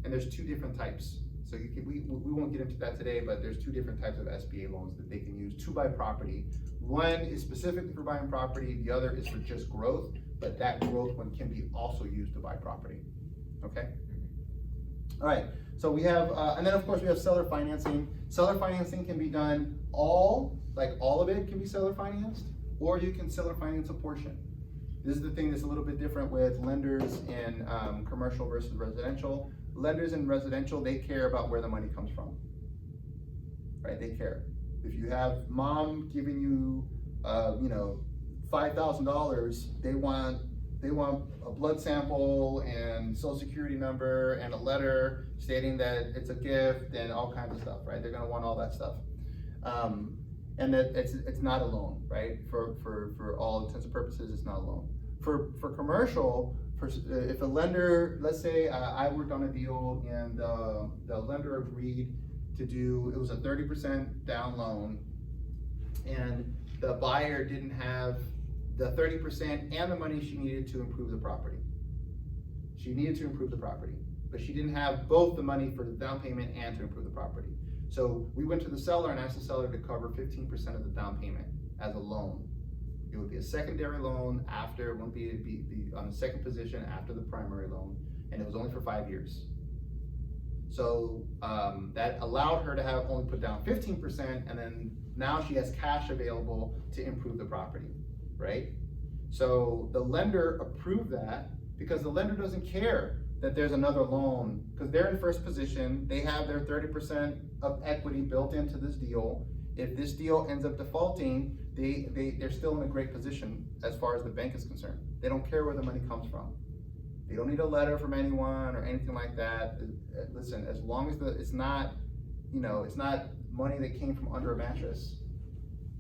S2: And there's two different types. So we won't get into that today, but there's two different types of SBA loans that they can use to buy property. One is specifically for buying property, the other is for just growth, but that growth one can be also used to buy property, okay? All right, so we have, and then of course we have seller financing. Seller financing can be done all of it can be seller financed, or you can seller finance a portion. This is the thing that's a little bit different with lenders in commercial versus residential. Lenders in residential, they care about where the money comes from, right? They care. If you have mom giving you, $5,000, they want a blood sample and social security number and a letter stating that it's a gift and all kinds of stuff, right? They're gonna want all that stuff. And that it's not a loan, right? For all intents and purposes, it's not a loan. For commercial, if a lender, let's say I worked on a deal and the lender agreed to do, it was a 30% down loan, and the buyer didn't have the 30% and the money she needed to improve the property. She needed to improve the property, but she didn't have both the money for the down payment and to improve the property. So we went to the seller and asked the seller to cover 15% of the down payment as a loan. It would be a secondary loan after, it wouldn't be on the second position after the primary loan, and it was only for 5 years. So that allowed her to have only put down 15%, and then now she has cash available to improve the property, right? So the lender approved that because the lender doesn't care that there's another loan, because they're in first position, they have their 30% of equity built into this deal. If this deal ends up defaulting, they're still in a great position as far as the bank is concerned. They don't care where the money comes from. They don't need a letter from anyone or anything like that. Listen, as long as it's not money that came from under a mattress,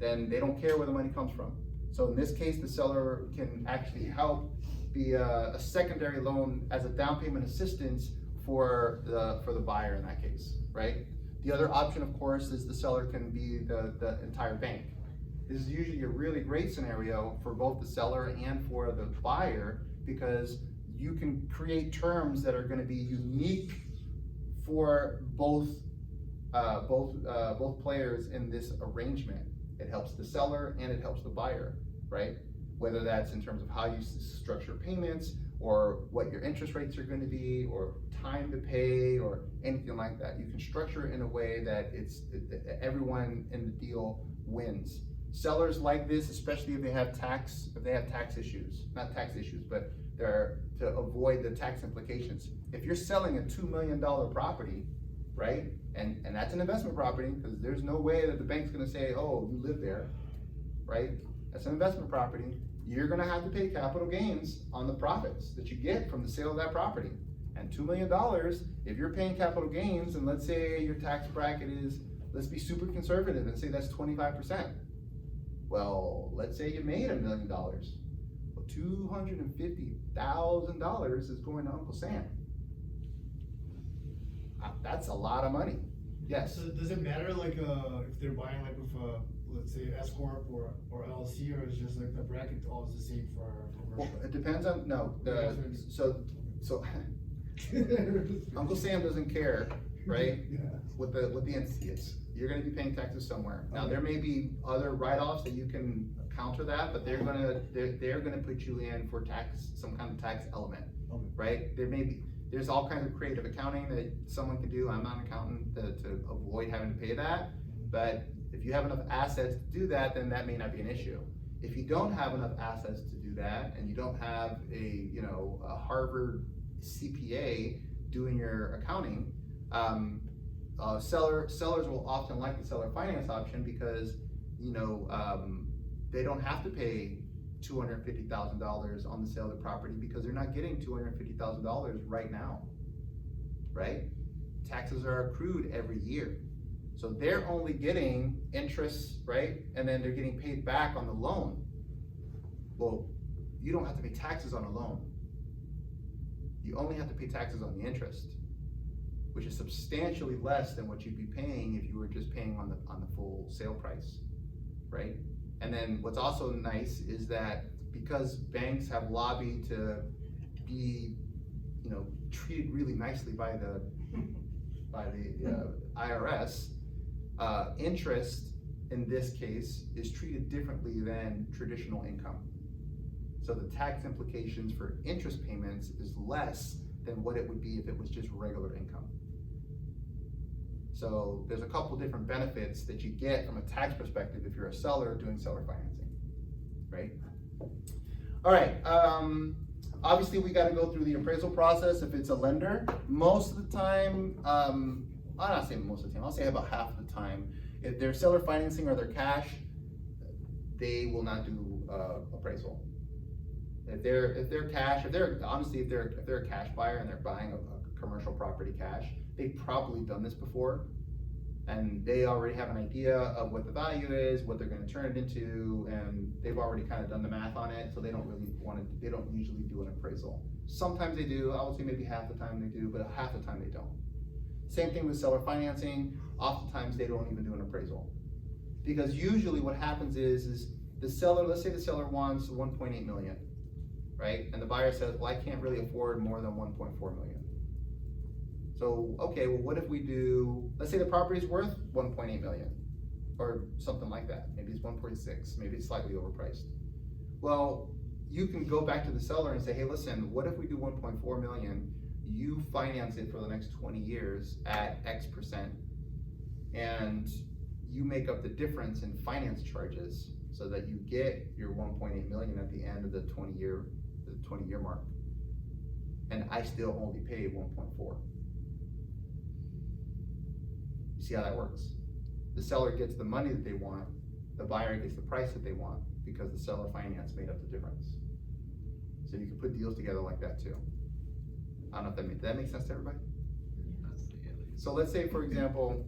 S2: then they don't care where the money comes from. So in this case, the seller can actually help be a secondary loan as a down payment assistance for the buyer in that case, right? The other option, of course, is the seller can be the entire bank. This is usually a really great scenario for both the seller and for the buyer, because you can create terms that are going to be unique for both players in this arrangement. It helps the seller and it helps the buyer, right? Whether that's in terms of how you structure payments, or what your interest rates are going to be, or time to pay, or anything like that. You can structure it in a way that everyone in the deal wins. Sellers like this, especially if they have tax issues, not tax issues, but they're to avoid the tax implications. If you're selling a $2 million property, right, and that's an investment property, because there's no way that the bank's going to say, oh, you live there, right? That's an investment property. You're going to have to pay capital gains on the profits that you get from the sale of that property. And $2 million, if you're paying capital gains, and let's say your tax bracket is, let's be super conservative and say that's 25%. Well, let's say you made $1 million. Well, $250,000 is going to Uncle Sam. That's a lot of money. Yes.
S1: So does it matter if they're buying with let's say S corp or LLC, or is just like the bracket always the same for commercial?
S2: Well, it depends on so Uncle Sam doesn't care, right? Yeah. What the entity is. You're going to be paying taxes somewhere. Now there may be other write-offs that you can counter that, but they're gonna put you in for some kind of tax element, right? There's all kinds of creative accounting that someone can do. I'm not an accountant to avoid having to pay that, but if you have enough assets to do that, then that may not be an issue. If you don't have enough assets to do that, and you don't have a Harvard CPA doing your accounting, sellers will often like the seller finance option because they don't have to pay $250,000 on the sale of the property, because they're not getting $250,000 right now, right? Taxes are accrued every year. So they're only getting interest, right? And then they're getting paid back on the loan. Well, you don't have to pay taxes on a loan. You only have to pay taxes on the interest, which is substantially less than what you'd be paying if you were just paying on the full sale price, right? And then what's also nice is that because banks have lobbied to be, you know, treated really nicely by the IRS, interest in this case is treated differently than traditional income. So the tax implications for interest payments is less than what it would be if it was just regular income. So there's a couple different benefits that you get from a tax perspective if you're a seller doing seller financing, right? All right, obviously we gotta go through the appraisal process if it's a lender. Most of the time, I'm not saying most of the time, I'll say about half the time, if they're seller financing or they're cash, they will not do appraisal. If they're cash, if they're a cash buyer and they're buying a commercial property cash, they've probably done this before, and they already have an idea of what the value is, what they're gonna turn it into, and they've already kind of done the math on it, so they don't usually do an appraisal. Sometimes they do, I would say maybe half the time they do, but half the time they don't. Same thing with seller financing, oftentimes they don't even do an appraisal. Because usually what happens is the seller, let's say the seller wants 1.8 million, right? And the buyer says, well, I can't really afford more than 1.4 million. So, okay, well, what if we do, let's say the property is worth 1.8 million, or something like that. Maybe it's 1.6, maybe it's slightly overpriced. Well, you can go back to the seller and say, hey, listen, what if we do 1.4 million, you finance it for the next 20 years at X%, and you make up the difference in finance charges so that you get your 1.8 million at the end of the 20-year mark. And I still only pay 1.4. You see how that works? The seller gets the money that they want, the buyer gets the price that they want, because the seller finance made up the difference. So you can put deals together like that too. I don't know if that makes sense to everybody? So let's say, for example,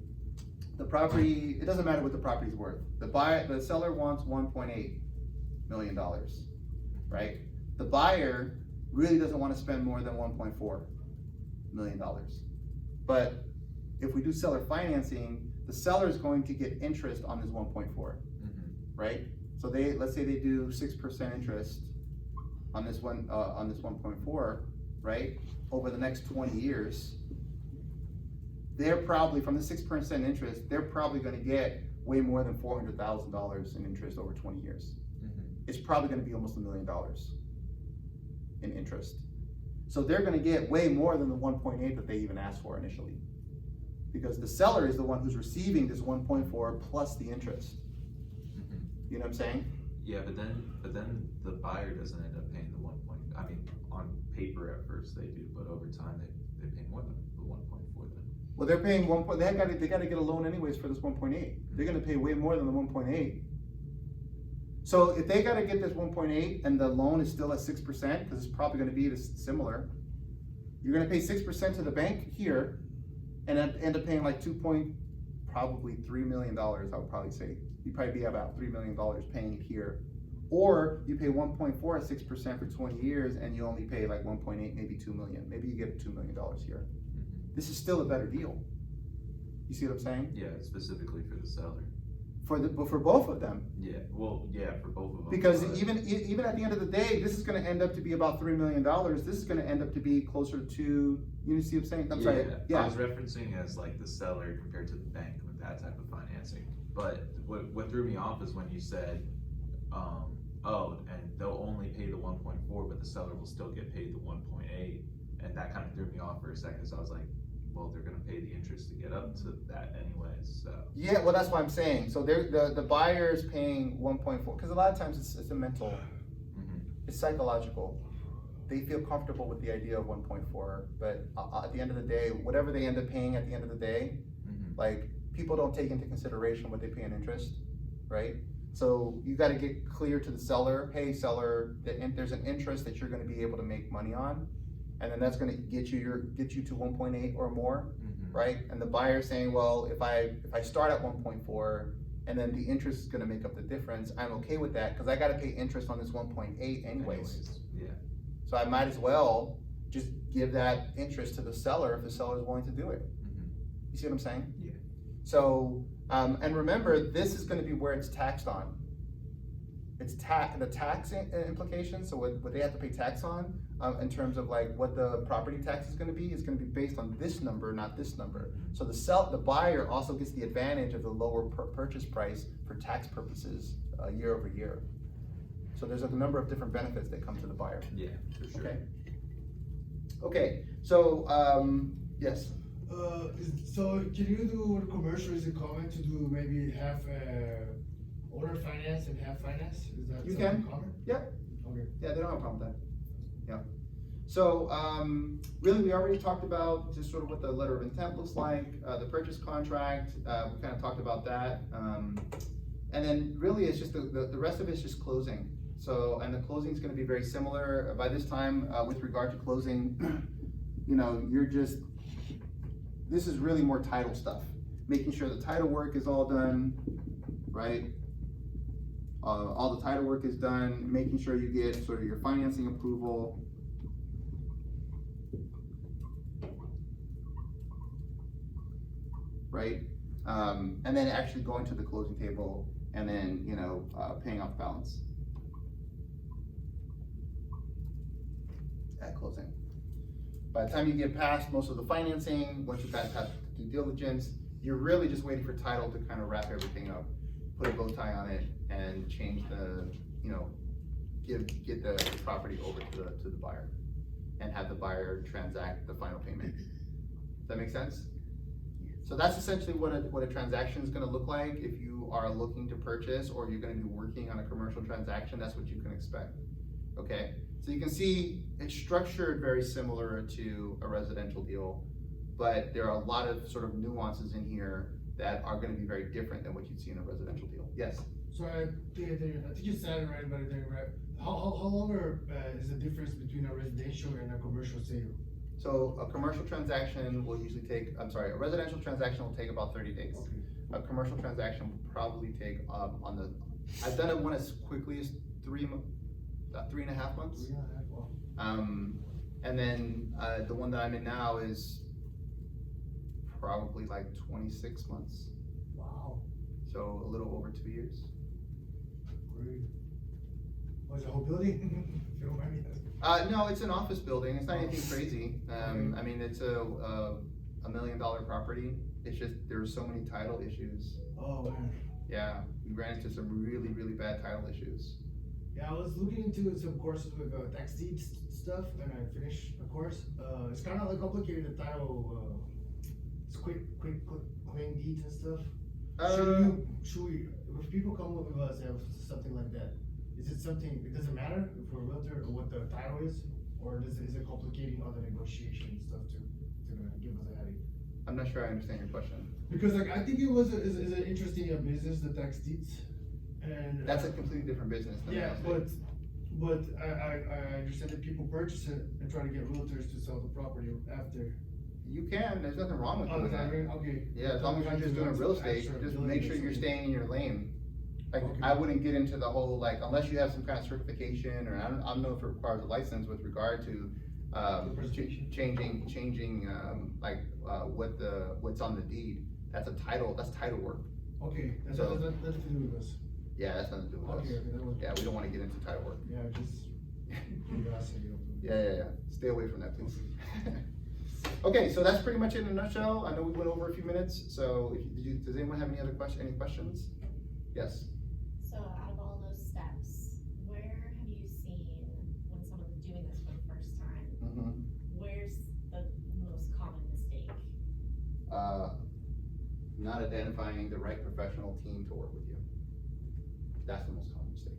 S2: the property, it doesn't matter what the property's worth. The seller wants $1.8 million, right? The buyer really doesn't want to spend more than $1.4 million. But if we do seller financing, the seller is going to get interest on this 1.4, right? So let's say they do 6% interest on this 1.4, right? Over the next 20 years, they're probably, from the 6% interest, they're probably gonna get way more than $400,000 in interest over 20 years. It's probably gonna be almost $1 million in interest. So they're gonna get way more than the 1.8 that they even asked for initially. Because the seller is the one who's receiving this 1.4 plus the interest. You know what I'm saying?
S3: Yeah, but then the buyer doesn't end up paying the I mean, on paper at first they do, but over time they pay more than the 1.4 then.
S2: Well, they're paying they gotta get a loan anyways for this 1.8. They're gonna pay way more than the 1.8. So if they gotta get this 1.8 and the loan is still at 6%, because it's probably gonna be similar, you're gonna pay 6% to the bank here, and end up paying like probably $3 million, I would probably say. You'd probably be about $3 million paying it here. Or you pay 1.4 at 6% for 20 years and you only pay like 1.8, maybe 2 million. Maybe you get $2 million here. This is still a better deal. You see what I'm saying?
S3: Yeah, specifically for the seller.
S2: For both of them.
S3: Yeah, well, yeah, for both of them.
S2: Because even at the end of the day, this is gonna end up to be about $3 million. This is gonna end up to be closer to, you see what I'm saying? I'm sorry.
S3: Yeah, I was referencing as like the seller compared to the bank with that type of financing. But what threw me off is when you said, oh, and they'll only pay the 1.4, but the seller will still get paid the 1.8, and that kind of threw me off for a second. So I was like, well, they're gonna pay the interest to get up to that anyways, so.
S2: Yeah, well, that's what I'm saying. So the buyer's paying 1.4, because a lot of times it's a mental, it's psychological. They feel comfortable with the idea of 1.4, but at the end of the day, whatever they end up paying at the end of the day, like, people don't take into consideration what they pay in interest, right? So you gotta get clear to the seller, hey seller, there's an interest that you're gonna be able to make money on, and then that's gonna get you to 1.8 or more, right? And the buyer saying, well, if I start at 1.4 and then the interest is gonna make up the difference, I'm okay with that because I gotta pay interest on this 1.8 anyways.
S3: Yeah.
S2: So I might as well just give that interest to the seller if the seller is willing to do it. You see what I'm saying?
S3: Yeah.
S2: So, and remember, this is gonna be where it's taxed on. It's the tax implications, so what they have to pay tax on, in terms of like what the property tax is gonna be based on this number, not this number. So the buyer also gets the advantage of the lower purchase price for tax purposes, year over year. So there's a number of different benefits that come to the buyer.
S3: Yeah, for sure.
S2: Okay. Okay, so, yes.
S1: So can you do with commercial, is it common to do maybe half, owner finance and half finance? Is that
S2: You
S1: something
S2: can.
S1: common?
S2: Yeah.
S1: Okay.
S2: Yeah, they don't have a problem with that. Yeah. So, really, we already talked about just sort of what the letter of intent looks like, the purchase contract, we kind of talked about that. And then really it's just the rest of it's just closing. So, and the closing is gonna be very similar. By this time, with regard to closing, you know, this is really more title stuff. Making sure the title work is all done, right? All the title work is done, making sure you get sort of your financing approval. Right? And then actually going to the closing table and then, you know, paying off balance. At closing. By the time you get past most of the financing, once you pass due diligence, you're really just waiting for title to kind of wrap everything up, put a bow tie on it, and change the, you know, get the property over to the buyer, and have the buyer transact the final payment. Does that make sense? So that's essentially what a transaction is going to look like. If you are looking to purchase or you're going to be working on a commercial transaction, that's what you can expect. Okay, so you can see it's structured very similar to a residential deal, but there are a lot of sort of nuances in here that are going to be very different than what you'd see in a residential deal. Yes.
S1: So I think you said it right about it, right? How long is the difference between a residential and a commercial sale?
S2: So a commercial transaction will usually take, a residential transaction will take about 30 days.
S1: Okay.
S2: A commercial transaction will probably take, I've done it one as quickly as 3.5 months.
S1: 3.5, wow.
S2: And then, the one that I'm in now is probably like 26 months.
S1: Wow,
S2: So a little over 2 years.
S1: great. Was the whole building? If you don't mind me asking.
S2: No, it's an office building. It's not anything crazy. I mean, it's a $1 million property. It's just, there's so many title issues.
S1: Oh, man.
S2: Yeah, we ran into some really, really bad title issues.
S1: Yeah, I was looking into some courses with tax deed stuff, and I finished a course. It's kind of like complicated, the title, it's quick claim deeds and stuff. Should we, if people come up with us, have something like that, is it something, it doesn't matter if we're a realtor or what the title is? Or is it complicating other negotiation stuff to give us a headache?
S2: I'm not sure I understand your question.
S1: Because like, I think it is an interesting business, the tax deeds, and.
S2: That's a completely different business than
S1: Yeah,
S2: real estate.
S1: but I understand that people purchase it and try to get realtors to sell the property after.
S2: You can, there's nothing wrong with doing that.
S1: Okay.
S2: Yeah, as long as you're just doing real estate, just make sure you're staying in your lane. Like,
S1: Okay.
S2: I wouldn't get into the whole, like, unless you have some kind of certification, or I don't know if it requires a license with regard to, changing, what's on the deed. That's title work.
S1: Okay, that's
S2: So-
S1: nothing to do with us.
S2: Yeah, that's nothing to do with us.
S1: Okay, that was.
S2: Yeah, we don't wanna get into title work.
S1: Yeah, just curiosity.
S2: Yeah. Stay away from that, please. Okay, so that's pretty much it in a nutshell. I know we went over a few minutes, so does anyone have any questions? Yes?
S5: So out of all those steps, where have you seen when someone's doing this for the first time,
S2: Mm-hmm.
S5: where's the most common mistake?
S2: Not identifying the right professional team to work with you. That's the most common mistake.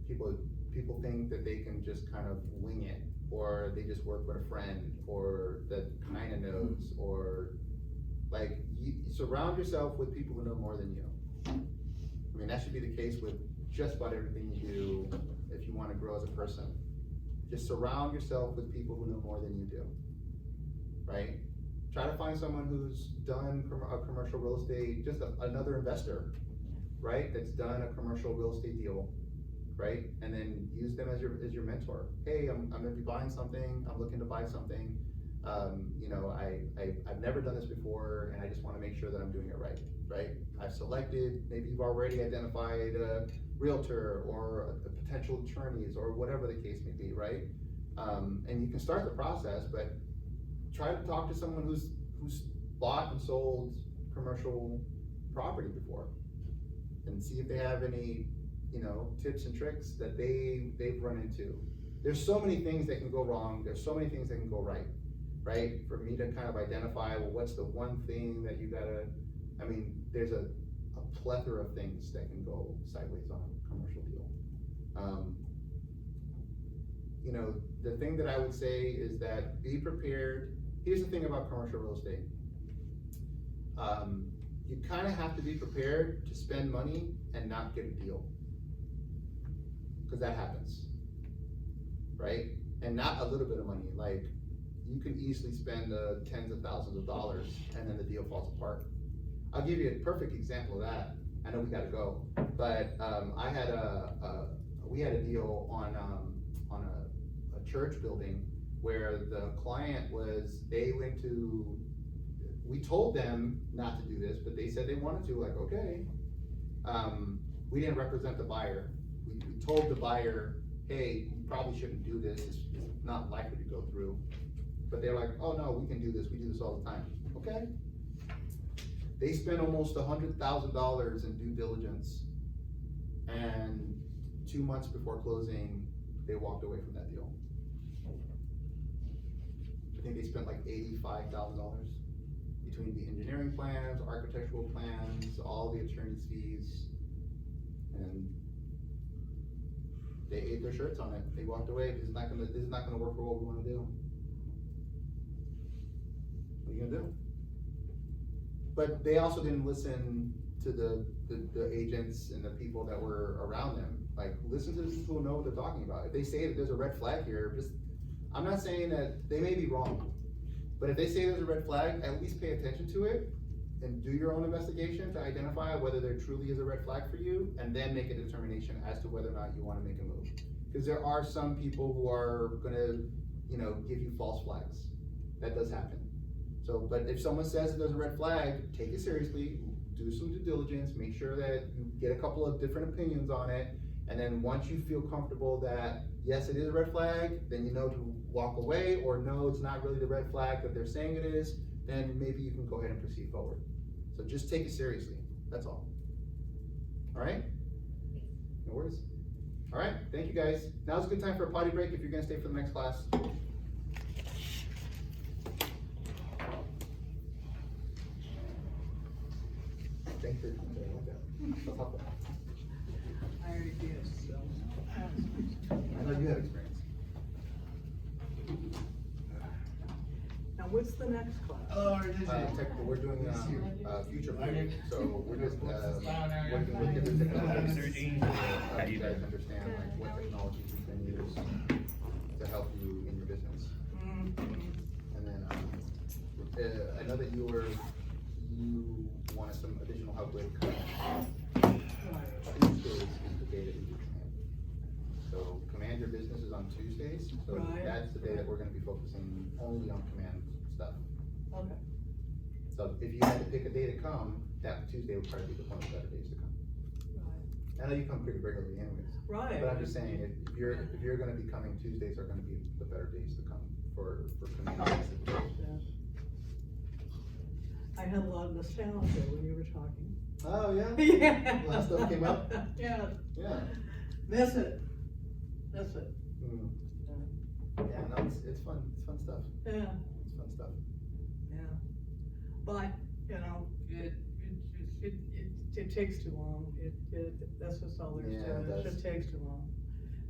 S2: People think that they can just kind of wing it, or they just work with a friend, or that kind of knows, or like, you surround yourself with people who know more than you. I mean, that should be the case with just about everything you do if you want to grow as a person. Just surround yourself with people who know more than you do, right? Try to find someone who's done a commercial real estate, just another investor, right? That's done a commercial real estate deal, right? And then use them as your mentor. Hey, I'm gonna be buying something, I'm looking to buy something. You know, I've never done this before, and I just wanna make sure that I'm doing it right? I've selected, maybe you've already identified a realtor or the potential attorneys, or whatever the case may be, right? And you can start the process, but try to talk to someone who's bought and sold commercial property before, and see if they have any, you know, tips and tricks that they've run into. There's so many things that can go wrong, there's so many things that can go right? For me to kind of identify, well, what's the one thing that you gotta, I mean, there's a plethora of things that can go sideways on a commercial deal. You know, the thing that I would say is that be prepared. Here's the thing about commercial real estate. You kind of have to be prepared to spend money and not get a deal, because that happens, right? And not a little bit of money, like you can easily spend tens of thousands of dollars and then the deal falls apart. I'll give you a perfect example of that. I know we gotta go, but we had a deal on a church building where the client we told them not to do this, but they said they wanted to, like, okay. We didn't represent the buyer. We told the buyer, hey, you probably shouldn't do this, it's not likely to go through. But they're like, oh no, we can do this, we do this all the time. Okay. They spent almost $100,000 in due diligence, and 2 months before closing, they walked away from that deal. I think they spent like $85,000 between the engineering plans, architectural plans, all the attorney's fees, and they ate their shirts on it. They walked away. This is not gonna work for what we wanna do. What are you gonna do? But they also didn't listen to the agents and the people that were around them. Like, listen to the people who know what they're talking about. If they say that there's a red flag here, I'm not saying that they may be wrong, but if they say there's a red flag, at least pay attention to it and do your own investigation to identify whether there truly is a red flag for you, and then make a determination as to whether or not you wanna make a move. Because there are some people who are gonna, you know, give you false flags. That does happen. So, but if someone says that there's a red flag, take it seriously, do some due diligence, make sure that you get a couple of different opinions on it, and then once you feel comfortable that, yes, it is a red flag, then you know to walk away, or no, it's not really the red flag that they're saying it is, then maybe you can go ahead and proceed forward. So just take it seriously, that's all. All right? No worries. All right, thank you guys. Now's a good time for a potty break if you're gonna stay for the next class. Thank you.
S4: I already did, so.
S2: I know you have experience.
S4: Now, what's the next class?
S2: We're doing Future Proof, so we're just working with different technologies. You guys understand like what technologies you can use to help you in your business. And then I know that you wanted some additional help with Tuesdays is the day that we do command. So command your business is on Tuesdays, so
S4: Right.
S2: that's the day that we're gonna be focusing only on command stuff.
S4: Okay.
S2: So if you had to pick a day to come, that Tuesday would probably be one of the better days to come.
S4: Right.
S2: I know you come pretty regularly anyways.
S4: Right.
S2: But I'm just saying, if you're gonna be coming, Tuesdays are gonna be the better days to come for command.
S4: Yes. I had a lot of nostalgia when you were talking.
S2: Oh, yeah?
S4: Yeah.
S2: Last stuff came up?
S4: Yeah.
S2: Yeah.
S4: Miss it. Miss it.
S2: Mm. Yeah, no, it's fun. It's fun stuff.
S4: Yeah.
S2: It's fun stuff.
S4: Yeah. But, you know, it takes too long. That's just all there is
S2: Yeah,
S4: to
S2: it
S4: it. It
S2: does.
S4: just takes too long.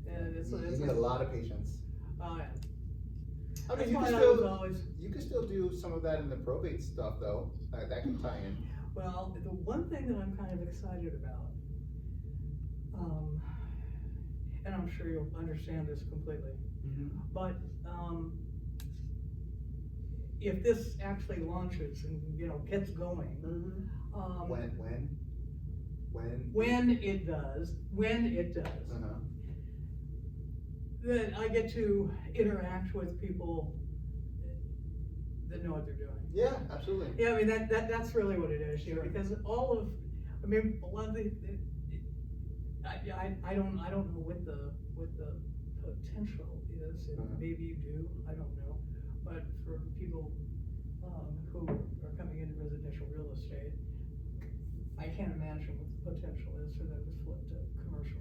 S4: And it's
S2: You need a lot of patience.
S4: Oh, yeah.
S2: I
S4: That's
S2: mean,
S4: why I was always,
S2: you can still do some of that in the probate stuff though, that can tie in.
S4: well, the one thing that I'm kind of excited about, and I'm sure you'll understand this completely, but, if this actually launches and, you know, gets going, when it does,
S2: Uh-huh.
S4: then I get to interact with people that know what they're doing.
S2: Yeah, absolutely.
S4: Yeah, I mean, that's really what it is, you know, because all of, I mean, a lot of I don't know what the potential is, and
S2: Mhm.
S4: maybe you do, I don't know. But for people, who are coming into residential real estate, I can't imagine what the potential is for them to flip to commercial.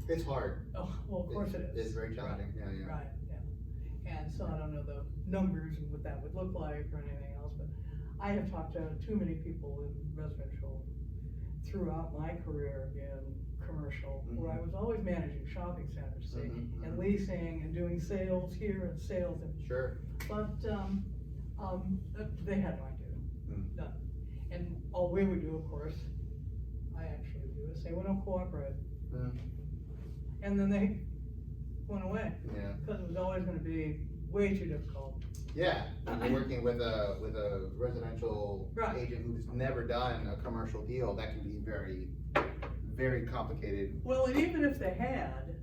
S2: It's hard.
S4: Oh, well, of course it is.
S2: It's very challenging, yeah, yeah.
S4: Right, yeah. And so I don't know the numbers and what that would look like or anything else, but I have talked to too many people in residential throughout my career in commercial, where I was always managing shopping centers, see, and leasing and doing sales here and sales and,
S2: Sure.
S4: but, they had no idea,
S2: Mm.
S4: none. And all we would do, of course, I actually do, is say, well, don't cooperate.
S2: Mm.
S4: And then they went away,
S2: Yeah.
S4: because it was always gonna be way too difficult.
S2: Yeah, when you're working with a residential
S4: Right.
S2: agent who's never done a commercial deal, that can be very, very complicated.
S4: Well, and even if they had,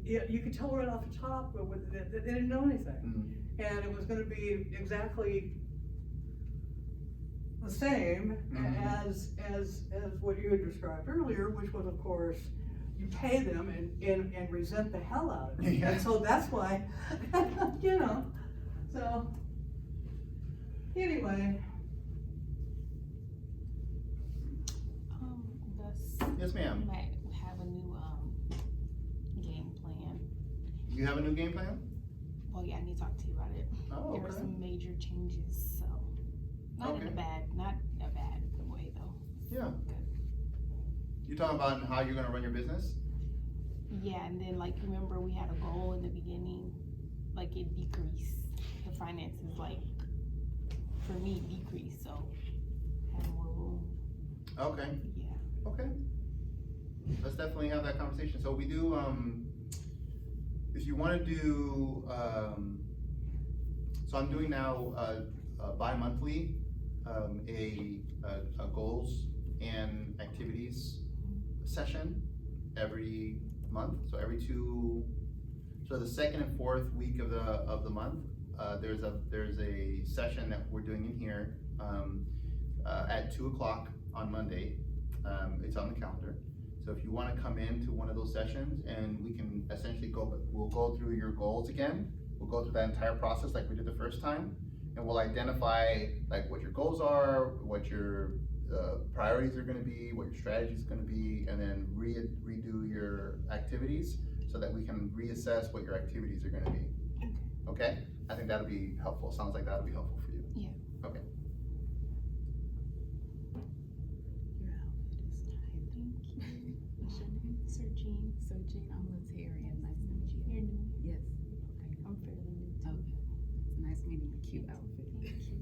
S4: you could tell right off the top, but they didn't know anything.
S2: Mhm.
S4: And it was gonna be exactly the same as what you had described earlier, which was, of course, you pay them and resent the hell out of it.
S2: Yeah.
S4: And so that's why, you know, so, anyway.
S2: Yes, ma'am.
S6: Might have a new, game plan.
S2: You have a new game plan?
S6: Well, yeah, I need to talk to you about it.
S2: Oh,
S6: There were
S2: okay.
S6: some major changes, so, not in
S2: Okay.
S6: a bad way though.
S2: Yeah.
S6: Good.
S2: You talking about how you're gonna run your business?
S6: Yeah, and then like, remember we had a goal in the beginning, like it decreased, the finances like, for me decreased, so have more room,
S2: Okay,
S6: yeah.
S2: okay. Let's definitely have that conversation. So we do, if you wanna do, so I'm doing now, bi-monthly, a goals and activities session every month. So so the second and fourth week of the month, there's a session that we're doing in here, at 2:00 on Monday. It's on the calendar. So if you wanna come into one of those sessions, and we can essentially we'll go through your goals again. We'll go through that entire process like we did the first time, and we'll identify like what your goals are, what your priorities are gonna be, what your strategy is gonna be, and then redo your activities so that we can reassess what your activities are gonna be. Okay? I think that'll be helpful. Sounds like that'll be helpful for you.
S6: Yeah.
S2: Okay.
S6: Your outfit is nice, thank you. What's your name? Sergine.
S7: Sergine, I'm Latarian, nice to meet you.
S6: You're new?
S7: Yes,
S6: Okay, I'm fairly new too.
S7: okay, it's nice meeting you, cute outfit.
S6: Thank you.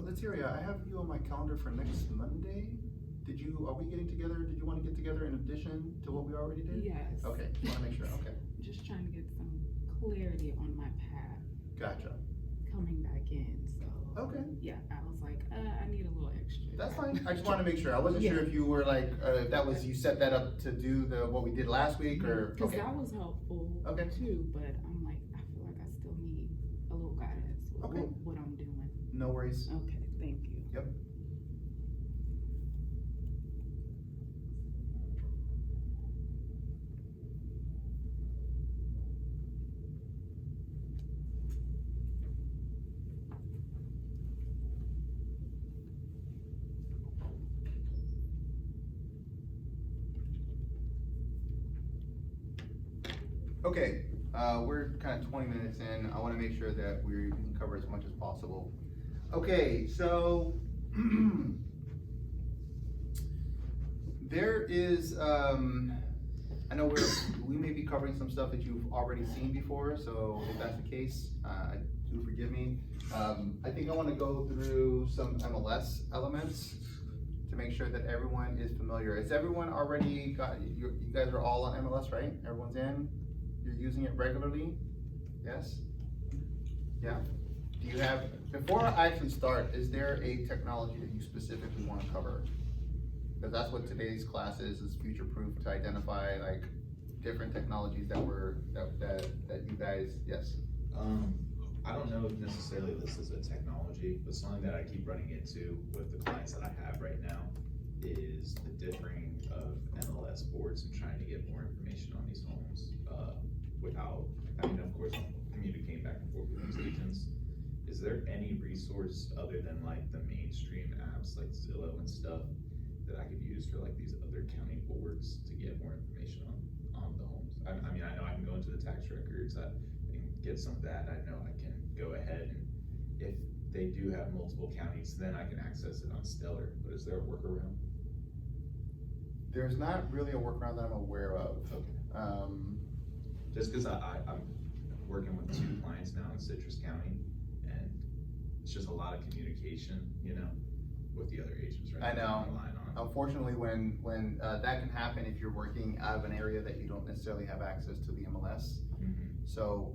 S2: Latiria, I have you on my calendar for next Monday. Are we getting together? Did you wanna get together in addition to what we already did?
S7: Yes.
S2: Okay, just wanna make sure, okay.
S7: Just trying to get some clarity on my path
S2: Gotcha.
S7: coming back in, so.
S2: Okay.
S7: Yeah, I was like, I need a little extra.
S2: That's fine. I just wanted to make sure. I wasn't sure if you were like, if that was, you set that up to do what we did last week or,
S7: Cause
S2: okay.
S7: that was helpful
S2: Okay.
S7: too, but I'm like, I feel like I still need a little guidance with
S2: Okay.
S7: what I'm doing.
S2: No worries.
S7: Okay, thank you.
S2: Yep. Okay, we're kind of 20 minutes in. I want to make sure that we can cover as much as possible. Okay, so there is, I know we may be covering some stuff that you've already seen before, so if that's the case, do forgive me. I think I want to go through some MLS elements to make sure that everyone is familiar. Is everyone already you guys are all on MLS, right? Everyone's in? You're using it regularly? Yes? Yeah? Do you have, before I actually start, is there a technology that you specifically want to cover? Because that's what today's class is future proof, to identify like different technologies that you guys, yes.
S3: I don't know if necessarily this is a technology, but something that I keep running into with the clients that I have right now is the differing of MLS boards and trying to get more information on these homes, without, I mean, of course, communicating back and forth with these agents. Is there any resource other than like the mainstream apps like Zillow and stuff that I could use for like these other county boards to get more information on the homes? I mean, I know I can go into the tax records, I can get some of that, I know I can go ahead and if they do have multiple counties, then I can access it on Stellar, but is there a workaround?
S2: There's not really a workaround that I'm aware of.
S3: Just cause I'm working with 2 clients now in Citrus County, and it's just a lot of communication, you know, with the other agents, right?
S2: I know.
S3: That I'm relying on.
S2: Unfortunately, when that can happen if you're working out of an area that you don't necessarily have access to the MLS. So,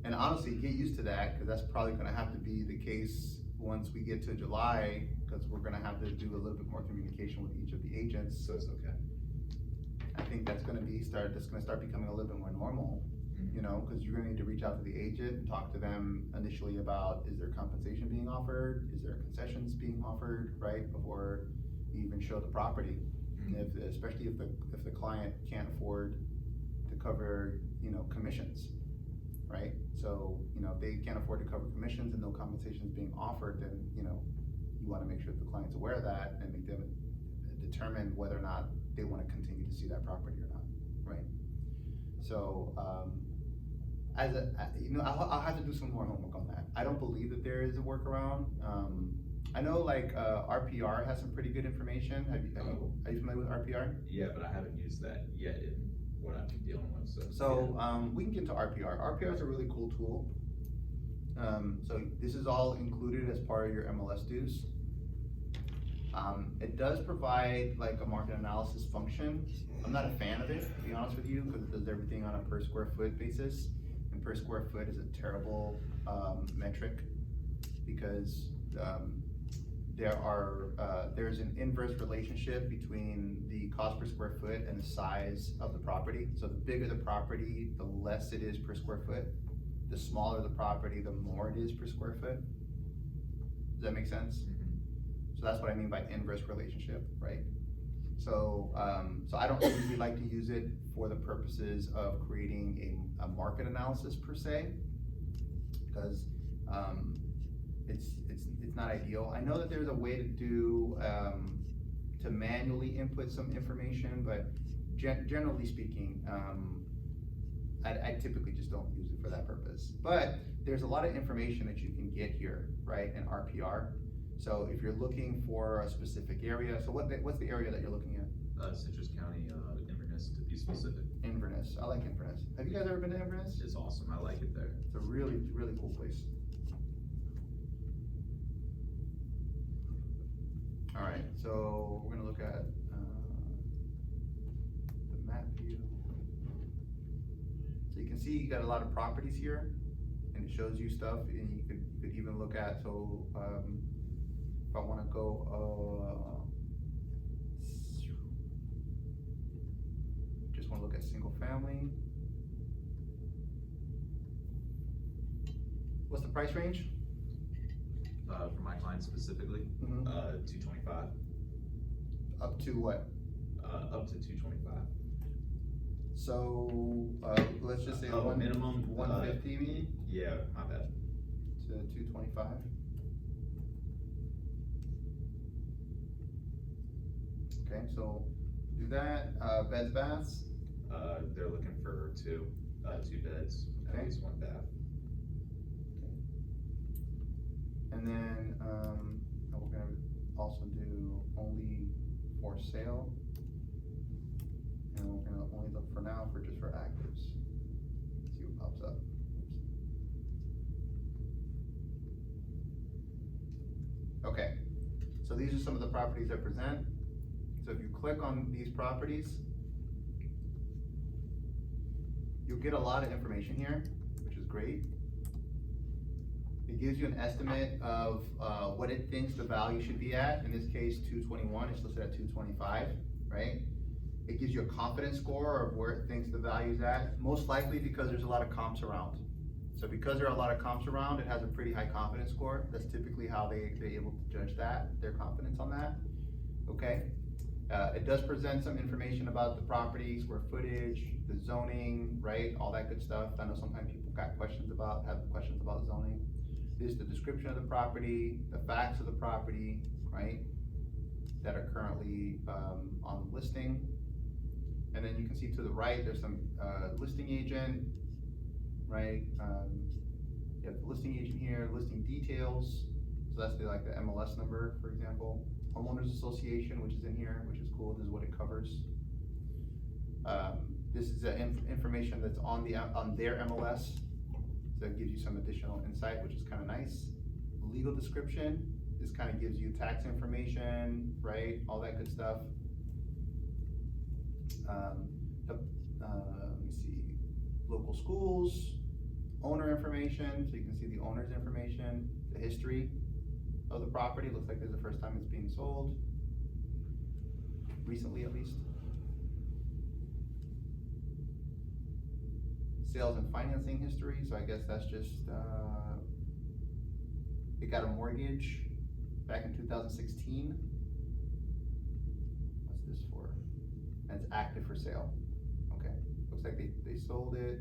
S2: and honestly, get used to that, because that's probably gonna have to be the case once we get to July, because we're gonna have to do a little bit more communication with each of the agents.
S3: So it's okay.
S2: I think that's gonna start becoming a little bit more normal, you know, because you're gonna need to reach out to the agent and talk to them initially about, is there compensation being offered? Is there concessions being offered, right, before you even show the property? And especially if the client can't afford to cover, you know, commissions, right? So, you know, if they can't afford to cover commissions and no compensation is being offered, then, you know, you wanna make sure the client's aware of that and make them determine whether or not they wanna continue to see that property or not, right? So, you know, I'll have to do some more homework on that. I don't believe that there is a workaround. I know like, RPR has some pretty good information. Are you familiar with RPR?
S3: Yeah, but I haven't used that yet in what I've been dealing with, so.
S2: So, we can get to RPR. RPR is a really cool tool. So this is all included as part of your MLS dues. It does provide like a market analysis function. I'm not a fan of it, to be honest with you, because it does everything on a per square foot basis. And per square foot is a terrible, metric, because, there's an inverse relationship between the cost per square foot and the size of the property. So the bigger the property, the less it is per square foot. The smaller the property, the more it is per square foot. Does that make sense? So that's what I mean by inverse relationship, right? So, so I don't usually like to use it for the purposes of creating a market analysis per se, because, it's not ideal. I know that there's a way to do, to manually input some information, but generally speaking, I typically just don't use it for that purpose. But there's a lot of information that you can get here, right, in RPR. So if you're looking for a specific area, so what's the area that you're looking at?
S3: Citrus County, Inverness to be specific.
S2: Inverness, I like Inverness. Have you guys ever been to Inverness?
S3: It's awesome, I like it there.
S2: It's a really, really cool place. All right, so we're gonna look at, the map view. So you can see you got a lot of properties here, and it shows you stuff, and you could even look at, so, if I wanna go, just wanna look at single family. What's the price range?
S3: For my client specifically, 225,
S2: Up to what?
S3: up to 225.
S2: So, let's just say
S3: Minimum,
S2: 150 maybe
S3: yeah, my bad.
S2: to 225. Okay, so do that, beds, baths,
S3: They're looking for 2 beds,
S2: Okay.
S3: at least 1 bath.
S2: and then, we're gonna also do only for sale. And we're gonna only look for now for actives. See what pops up. Okay, so these are some of the properties that present. So if you click on these properties, you'll get a lot of information here, which is great. It gives you an estimate of what it thinks the value should be at. In this case, 221, it's listed at 225, right? It gives you a confidence score of where it thinks the value's at, most likely because there's a lot of comps around. So because there are a lot of comps around, it has a pretty high confidence score. That's typically how they're able to judge that, their confidence on that, okay? It does present some information about the property, square footage, the zoning, right, all that good stuff. I know sometimes people have questions about zoning. This is the description of the property, the facts of the property, right, that are currently on the listing. And then you can see to the right, there's some listing agent, right? You have the listing agent here, listing details. So that's like the MLS number, for example. Homeowners Association, which is in here, which is cool. This is what it covers. This is the information that's on their MLS. So it gives you some additional insight, which is kind of nice. Legal description. This kind of gives you tax information, right? All that good stuff. Let me see. Local schools, owner information. So you can see the owner's information, the history of the property. Looks like this is the first time it's being sold. Recently, at least. Sales and financing history. So I guess that's just, it got a mortgage back in 2016. What's this for? And it's active for sale. Okay, looks like they sold it.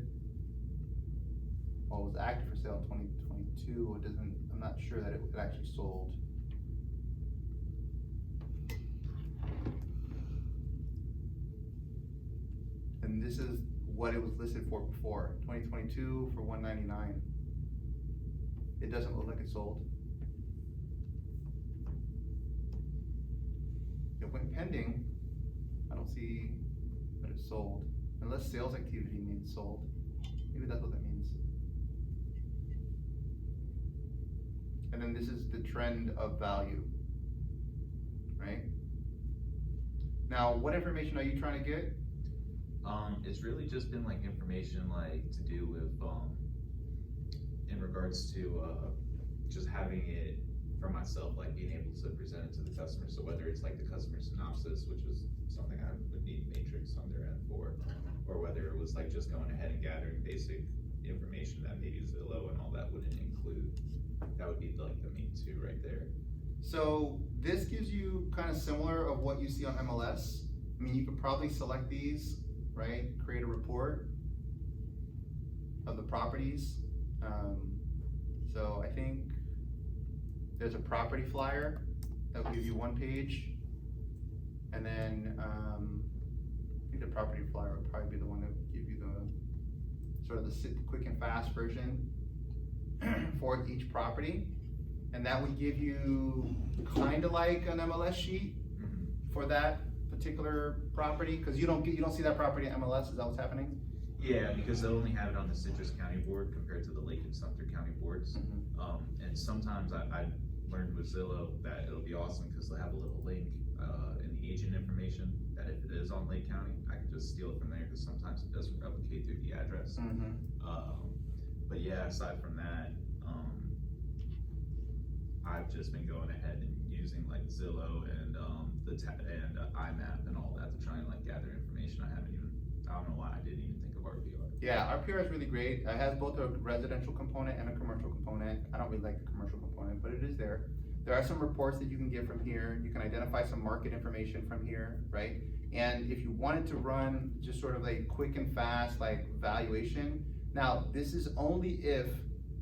S2: Well, it was active for sale in 2022. It doesn't, I'm not sure that it actually sold. And this is what it was listed for before, 2022 for $199. It doesn't look like it sold. It went pending. I don't see that it sold, unless sales activity means sold. Maybe that's what that means. And then this is the trend of value, right? Now, what information are you trying to get?
S3: It's really just been like information like to do with, in regards to, just having it for myself, like being able to present it to the customer. So whether it's like the customer synopsis, which was something I would need Matrix on their end for, or whether it was like just going ahead and gathering basic information that maybe Zillow and all that wouldn't include. That would be like the main two right there.
S2: So this gives you kind of similar of what you see on MLS. I mean, you could probably select these, right? Create a report of the properties. So I think there's a property flyer that will give you one page. And then I think the property flyer would probably be the one that would give you the sort of the quick and fast version for each property. And that would give you kind of like an MLS sheet for that particular property, because you don't see that property in MLS. Is that what's happening?
S3: Yeah, because they'll only have it on the Citrus County board compared to the Lake and Sumter County boards. And sometimes I learned with Zillow that it'll be awesome because they'll have a little link in the agent information that if it is on Lake County, I can just steal it from there because sometimes it doesn't replicate through the address. But yeah, aside from that, I've just been going ahead and using like Zillow and IMAP and all that to try and like gather information. I don't know why I didn't even think of RPR.
S2: Yeah, RPR is really great. It has both a residential component and a commercial component. I don't really like the commercial component, but it is there. There are some reports that you can get from here. You can identify some market information from here, right? And if you wanted to run just sort of a quick and fast like valuation, now this is only if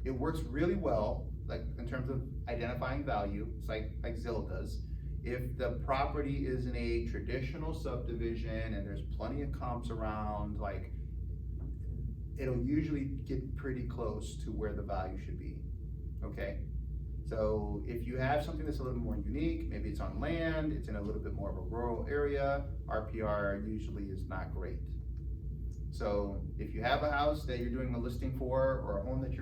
S2: it works really well, like in terms of identifying value, it's like Zillow does. If the property is in a traditional subdivision and there's plenty of comps around, like it'll usually get pretty close to where the value should be, okay? So if you have something that's a little more unique, maybe it's on land, it's in a little bit more of a rural area, RPR usually is not great. So if you have a house that you're doing a listing for, or a home that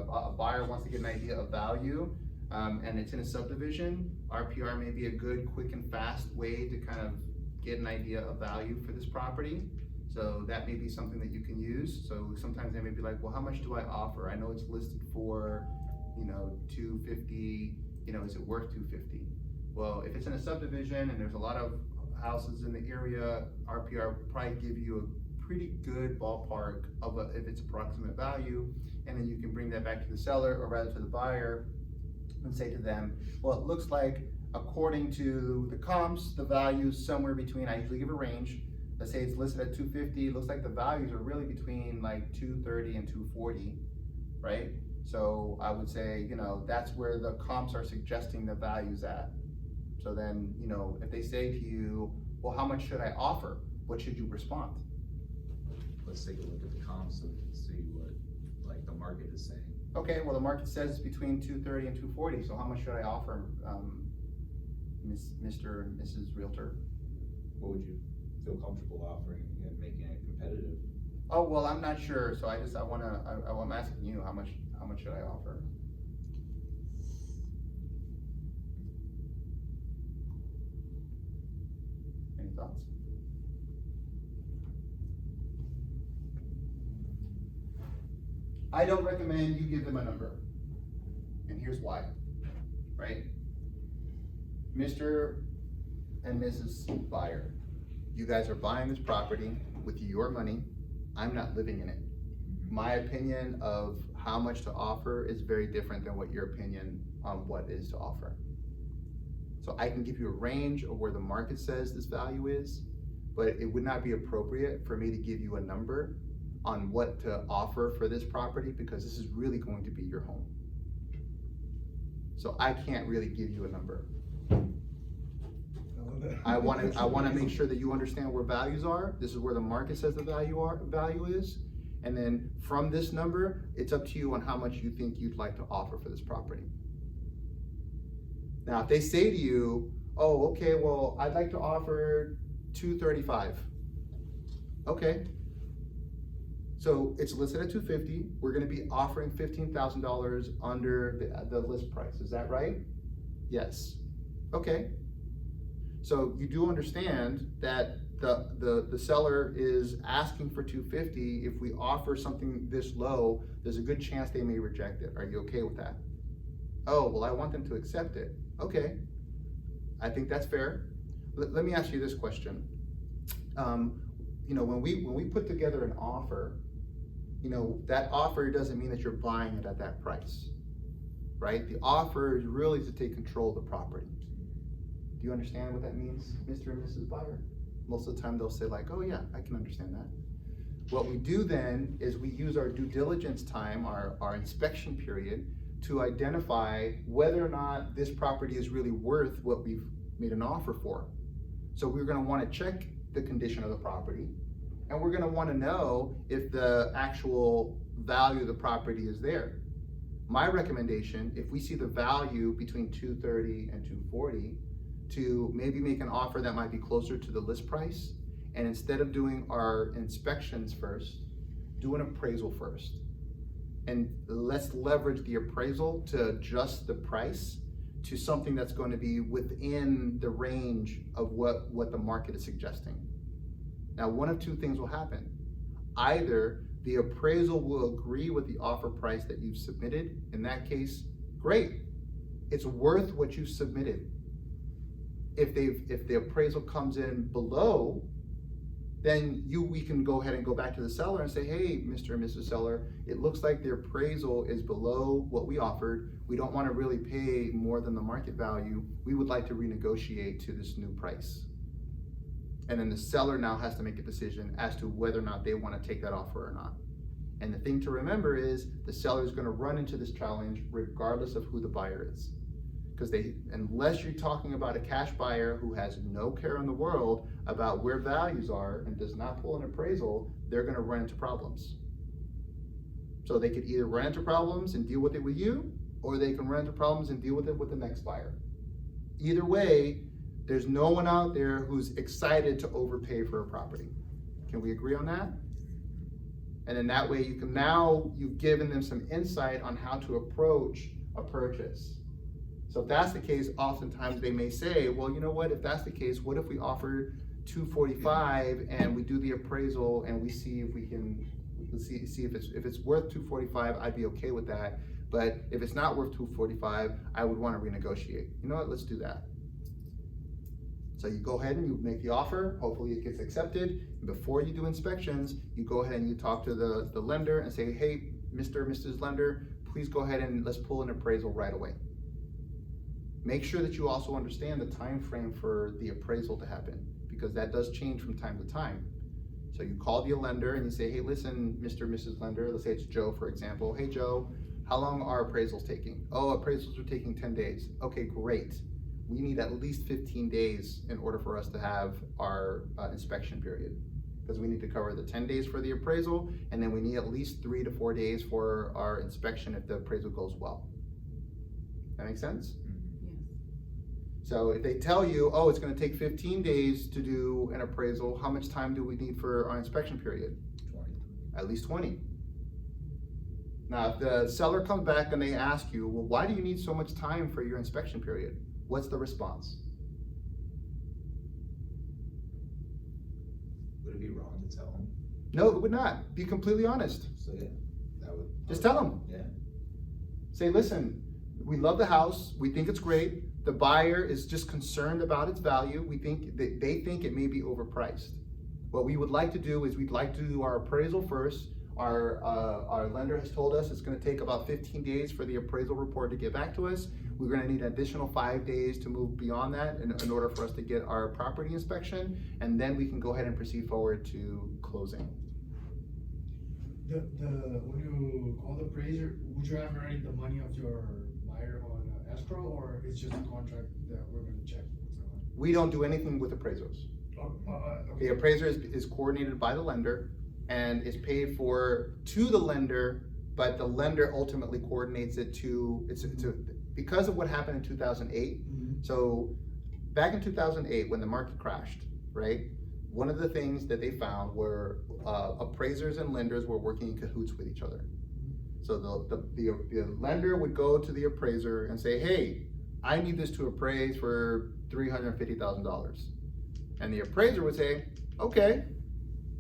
S2: a buyer wants to get an idea of value, and it's in a subdivision, RPR may be a good, quick and fast way to kind of get an idea of value for this property. So that may be something that you can use. So sometimes they may be like, well, how much do I offer? I know it's listed for, $250, is it worth $250? Well, if it's in a subdivision and there's a lot of houses in the area, RPR will probably give you a pretty good ballpark of if it's approximate value, and then you can bring that back to the seller, or rather to the buyer, and say to them, well, it looks like according to the comps, the value's somewhere between, I usually give a range, let's say it's listed at 250, looks like the values are really between like 230 and 240, right? So I would say, you know, that's where the comps are suggesting the values at. So then, you know, if they say to you, well, how much should I offer? What should you respond?
S3: Let's take a look at the comps and see what, like, the market is saying.
S2: Okay, well, the market says between 230 and 240, so how much should I offer, Mr. and Mrs. Realtor?
S3: What would you feel comfortable offering and making it competitive?
S2: Oh, well, I'm not sure, so I'm asking you, how much should I offer? Any thoughts? I don't recommend you give them a number, and here's why, right? Mr. and Mrs. Buyer, you guys are buying this property with your money. I'm not living in it. My opinion of how much to offer is very different than what your opinion on what is to offer. So I can give you a range of where the market says this value is, but it would not be appropriate for me to give you a number on what to offer for this property, because this is really going to be your home. So I can't really give you a number. I wanna make sure that you understand where values are. This is where the market says the value is. And then from this number, it's up to you on how much you think you'd like to offer for this property. Now, if they say to you, oh, okay, well, I'd like to offer $235. Okay. So it's listed at $250. We're gonna be offering $15,000 under the list price. Is that right? Yes. Okay. So you do understand that the seller is asking for $250. If we offer something this low, there's a good chance they may reject it. Are you okay with that? Oh, well, I want them to accept it. Okay, I think that's fair. Let me ask you this question. You know, when we put together an offer, you know, that offer doesn't mean that you're buying it at that price, right? The offer is really to take control of the property. Do you understand what that means, Mr. and Mrs. Buyer? Most of the time they'll say like, oh yeah, I can understand that. What we do then is we use our due diligence time, our inspection period, to identify whether or not this property is really worth what we've made an offer for. So we're gonna wanna check the condition of the property, and we're gonna wanna know if the actual value of the property is there. My recommendation, if we see the value between 230 and 240, to maybe make an offer that might be closer to the list price, and instead of doing our inspections first, do an appraisal first. And let's leverage the appraisal to adjust the price to something that's going to be within the range of what the market is suggesting. Now, one of two things will happen. Either the appraisal will agree with the offer price that you've submitted. In that case, great. It's worth what you submitted. If the appraisal comes in below, then we can go ahead and go back to the seller and say, hey, Mr. and Mrs. Seller, it looks like the appraisal is below what we offered. We don't want to really pay more than the market value. We would like to renegotiate to this new price. And then the seller now has to make a decision as to whether or not they want to take that offer or not. And the thing to remember is the seller is going to run into this challenge regardless of who the buyer is. Because unless you're talking about a cash buyer who has no care in the world about where values are and does not pull an appraisal, they're gonna run into problems. So they could either run into problems and deal with it with you, or they can run into problems and deal with it with the next buyer. Either way, there's no one out there who's excited to overpay for a property. Can we agree on that? And then that way you've given them some insight on how to approach a purchase. So if that's the case, oftentimes they may say, well, you know what, if that's the case, what if we offer $245 and we do the appraisal and we see if we can see if it's worth $245, I'd be okay with that. But if it's not worth $245, I would want to renegotiate. You know what, let's do that. So you go ahead and you make the offer, hopefully it gets accepted. And before you do inspections, you go ahead and you talk to the lender and say, hey, Mr. or Mrs. Lender, please go ahead and let's pull an appraisal right away. Make sure that you also understand the time frame for the appraisal to happen, because that does change from time to time. So you call the lender and you say, hey, listen, Mr. or Mrs. Lender, let's say it's Joe, for example. Hey, Joe, how long are appraisals taking? Oh, appraisals are taking 10 days. Okay, great. We need at least 15 days in order for us to have our inspection period, because we need to cover the 10 days for the appraisal, and then we need at least 3 to 4 days for our inspection if the appraisal goes well. That make sense? So if they tell you, oh, it's gonna take 15 days to do an appraisal, how much time do we need for our inspection period?
S3: 20.
S2: At least 20. Now, if the seller comes back and they ask you, well, why do you need so much time for your inspection period? What's the response?
S3: Would it be wrong to tell them?
S2: No, it would not. Be completely honest.
S3: So yeah, that would.
S2: Just tell them.
S3: Yeah.
S2: Say, listen, we love the house. We think it's great. The buyer is just concerned about its value. We think that they think it may be overpriced. What we would like to do is we'd like to do our appraisal first. Our lender has told us it's going to take about 15 days for the appraisal report to get back to us. We're going to need an additional 5 days to move beyond that in order for us to get our property inspection, and then we can go ahead and proceed forward to closing.
S1: When you call the appraiser, would you have already the money of your buyer on escrow, or it's just a contract that we're gonna check?
S2: We don't do anything with appraisers. The appraiser is coordinated by the lender and is paid for to the lender, but the lender ultimately coordinates it to, because of what happened in 2008. So back in 2008, when the market crashed, right? One of the things that they found were appraisers and lenders were working in cahoots with each other. So the lender would go to the appraiser and say, hey, I need this to appraise for $350,000. And the appraiser would say, okay,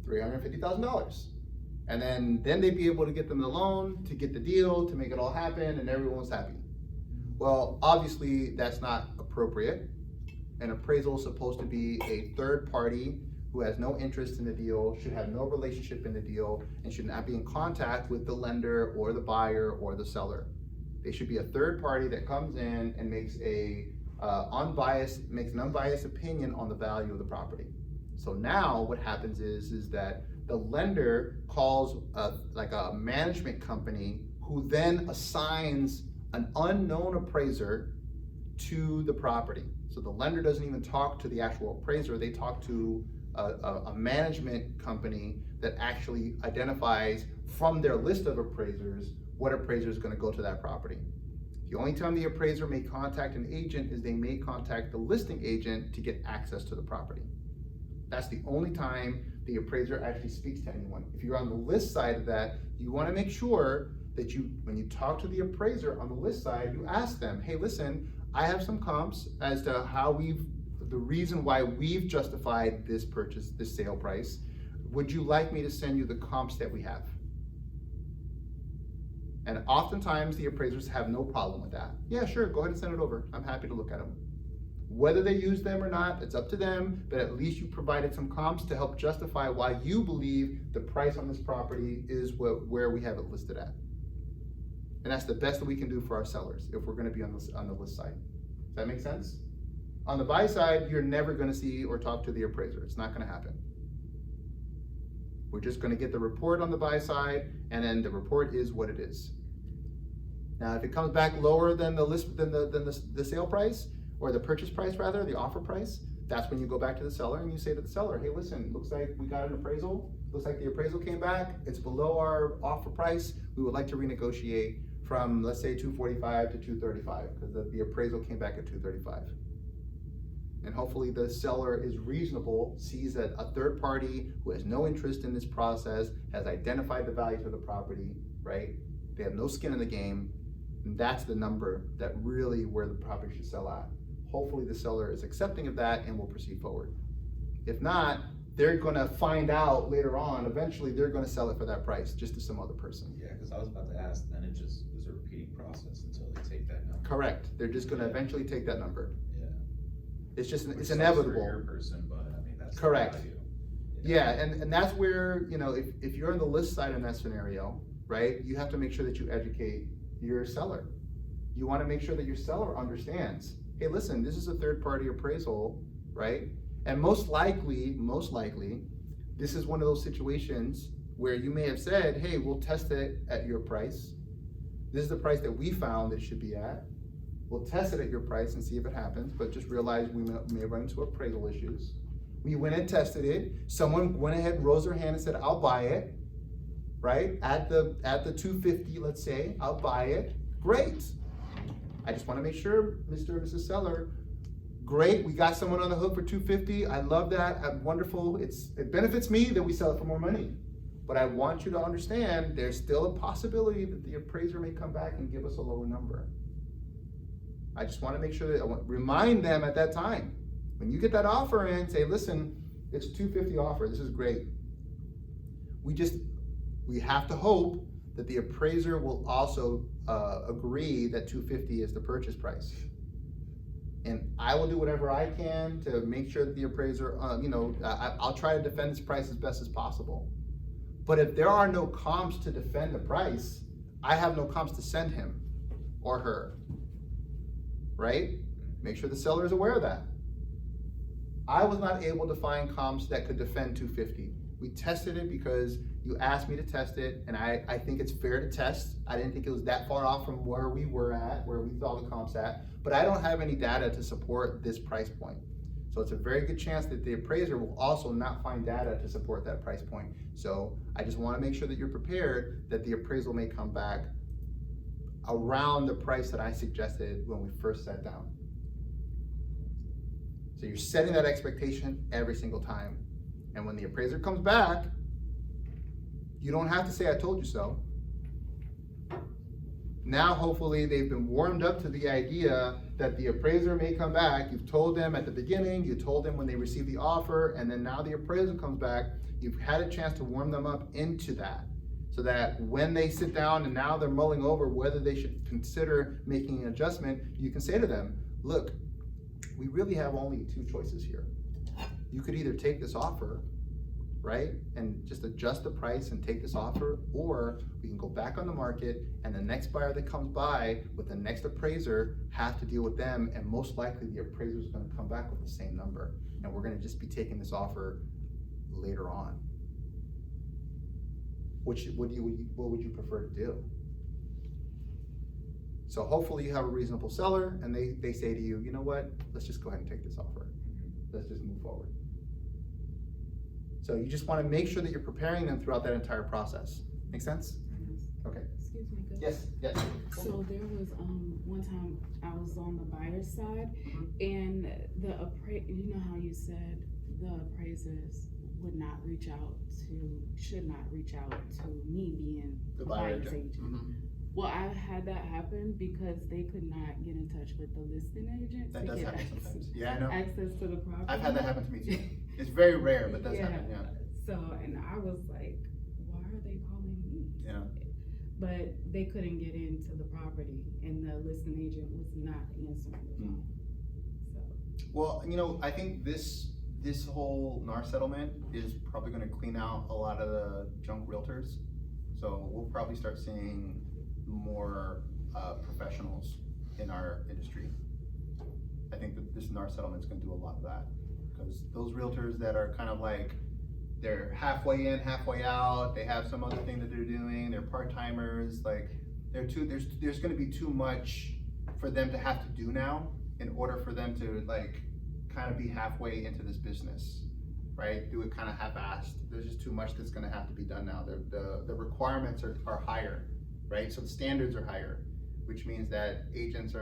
S2: $350,000. And then they'd be able to get them the loan, to get the deal, to make it all happen, and everyone was happy. Well, obviously that's not appropriate. An appraisal is supposed to be a third party who has no interest in the deal, should have no relationship in the deal, and should not be in contact with the lender or the buyer or the seller. They should be a third party that comes in and makes an unbiased opinion on the value of the property. So now what happens is that the lender calls a management company who then assigns an unknown appraiser to the property. So the lender doesn't even talk to the actual appraiser, they talk to a management company that actually identifies from their list of appraisers what appraiser is going to go to that property. The only time the appraiser may contact an agent is they may contact the listing agent to get access to the property. That's the only time the appraiser actually speaks to anyone. If you're on the list side of that, you want to make sure that when you talk to the appraiser on the list side, you ask them, hey, listen, I have some comps as to the reason why we've justified this purchase, this sale price. Would you like me to send you the comps that we have? And oftentimes the appraisers have no problem with that. Yeah, sure, go ahead and send it over. I'm happy to look at them. Whether they use them or not, it's up to them, but at least you provided some comps to help justify why you believe the price on this property is where we have it listed at. And that's the best that we can do for our sellers if we're gonna be on the list side. Does that make sense? On the buy side, you're never gonna see or talk to the appraiser. It's not gonna happen. We're just gonna get the report on the buy side, and then the report is what it is. Now, if it comes back lower than the sale price, or the purchase price rather, the offer price, that's when you go back to the seller and you say to the seller, hey, listen, looks like we got an appraisal. Looks like the appraisal came back. It's below our offer price. We would like to renegotiate from, let's say, $245 to $235, because the appraisal came back at $235. And hopefully the seller is reasonable, sees that a third party who has no interest in this process has identified the value of the property, right? They have no skin in the game, and that's the number that really where the property should sell at. Hopefully the seller is accepting of that and will proceed forward. If not, they're gonna find out later on, eventually they're gonna sell it for that price, just to some other person.
S3: Yeah, because I was about to ask, then it just is a repeating process until they take that number.
S2: Correct, they're just gonna eventually take that number.
S3: Yeah.
S2: It's just,
S3: Which
S2: it's
S3: sucks for
S2: inevitable.
S3: your person, but I mean, that's.
S2: Correct.
S3: the value.
S2: Yeah, and that's where, you know, if you're on the list side in that scenario, right, you have to make sure that you educate your seller. You wanna make sure that your seller understands, hey, listen, this is a third-party appraisal, right? And most likely, this is one of those situations where you may have said, hey, we'll test it at your price. This is the price that we found it should be at. We'll test it at your price and see if it happens, but just realize we may run into appraisal issues. We went and tested it. Someone went ahead, rose their hand and said, I'll buy it, right? At the 250, let's say, I'll buy it. Great. I just wanna make sure, Mr. and Mrs. Seller, great, we got someone on the hook for 250. I love that, wonderful. It benefits me that we sell it for more money. But I want you to understand, there's still a possibility that the appraiser may come back and give us a lower number. I just wanna make sure that, remind them at that time. When you get that offer in, say, listen, it's 250 offer, this is great. We have to hope that the appraiser will also agree that 250 is the purchase price. And I will do whatever I can to make sure that the appraiser, I'll try to defend this price as best as possible. But if there are no comps to defend the price, I have no comps to send him or her, right? Make sure the seller is aware of that. I was not able to find comps that could defend 250. We tested it because you asked me to test it, and I think it's fair to test. I didn't think it was that far off from where we were at, where we saw the comps at, but I don't have any data to support this price point. So it's a very good chance that the appraiser will also not find data to support that price point. So I just wanna make sure that you're prepared that the appraisal may come back around the price that I suggested when we first sat down. So you're setting that expectation every single time. And when the appraiser comes back, you don't have to say, I told you so. Now, hopefully, they've been warmed up to the idea that the appraiser may come back. You've told them at the beginning, you told them when they received the offer, and then now the appraiser comes back. You've had a chance to warm them up into that, so that when they sit down and now they're mulling over whether they should consider making an adjustment, you can say to them, look, we really have only two choices here. You could either take this offer, right, and just adjust the price and take this offer, or we can go back on the market and the next buyer that comes by with the next appraiser have to deal with them, and most likely the appraiser is gonna come back with the same number, and we're gonna just be taking this offer later on. What would you prefer to do? So hopefully you have a reasonable seller and they say to you, you know what, let's just go ahead and take this offer. Let's just move forward. So you just wanna make sure that you're preparing them throughout that entire process. Make sense? Okay.
S7: Excuse me, good.
S2: Yes.
S7: So there was, one time I was on the buyer's side, and you know how you said the appraisers should not reach out to me being
S2: The
S7: a
S2: buyer
S7: buyer's
S2: agent.
S7: agent. Well, I had that happen because they could not get in touch with the listing agent
S2: That
S7: to
S2: does
S7: get
S2: happen sometimes. Yeah, I know.
S7: access to the property.
S2: I've had that happen to me too. It's very rare, but that's
S7: Yeah.
S2: happened, yeah.
S7: So, and I was like, why are they calling me?
S2: Yeah.
S7: But they couldn't get into the property and the listing agent was not answering the phone. So,
S2: Well, I think this whole NAR settlement is probably gonna clean out a lot of the junk realtors. So we'll probably start seeing more professionals in our industry. I think that this NAR settlement is gonna do a lot of that. Because those realtors that are kind of like, they're halfway in, halfway out, they have some other thing that they're doing, they're part-timers, like, there's gonna be too much for them to have to do now in order for them to like, kind of be halfway into this business, right? Do it kind of half-assed. There's just too much that's gonna have to be done now. The requirements are higher, right? So the standards are higher, which means that the agents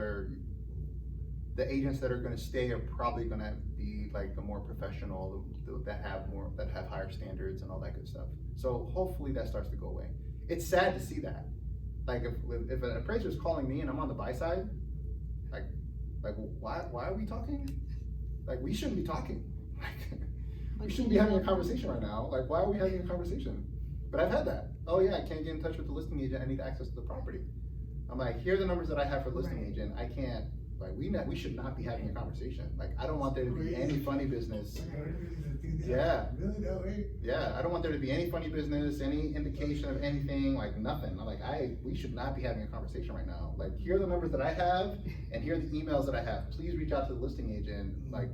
S2: that are gonna stay are probably gonna be like the more professional, that have higher standards and all that good stuff. So hopefully that starts to go away. It's sad to see that. Like if an appraiser is calling me and I'm on the buy side, like why are we talking? Like we shouldn't be talking. Like we shouldn't be having a conversation right now. Like why are we having a conversation? But I've had that. Oh yeah, I can't get in touch with the listing agent. I need access to the property. I'm like, here are the numbers that I have for listing agent. I can't Like, we should not be having a conversation. Like, I don't want there to be any funny business. Yeah.
S1: Really, that way?
S2: Yeah, I don't want there to be any funny business, any indication of anything, like nothing. I'm like, we should not be having a conversation right now. Like, here are the numbers that I have, and here are the emails that I have. Please reach out to the listing agent. Like,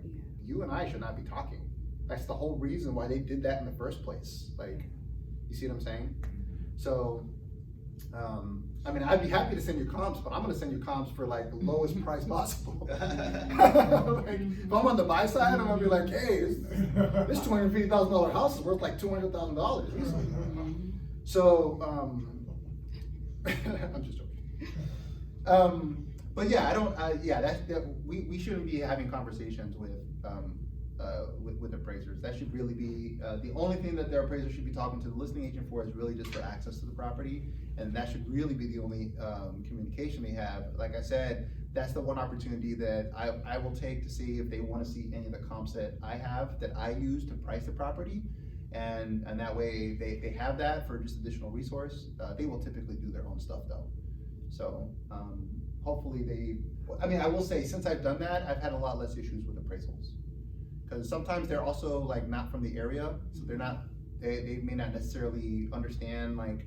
S2: you and I should not be talking. That's the whole reason why they did that in the first place. Like, you see what I'm saying? So, I mean, I'd be happy to send you comps, but I'm gonna send you comps for like the lowest price possible. Like, if I'm on the buy side, I'm gonna be like, hey, this $250,000 house is worth like $200,000 easily. So, I'm just joking. But yeah, we shouldn't be having conversations with appraisers. That should really be, the only thing that their appraiser should be talking to the listing agent for is really just for access to the property. And that should really be the only communication they have. Like I said, that's the one opportunity that I will take to see if they want to see any of the comps that I have, that I use to price the property. And that way they have that for just additional resource. They will typically do their own stuff though. So hopefully I will say, since I've done that, I've had a lot less issues with appraisals. Because sometimes they're also like not from the area, so they may not necessarily understand, like,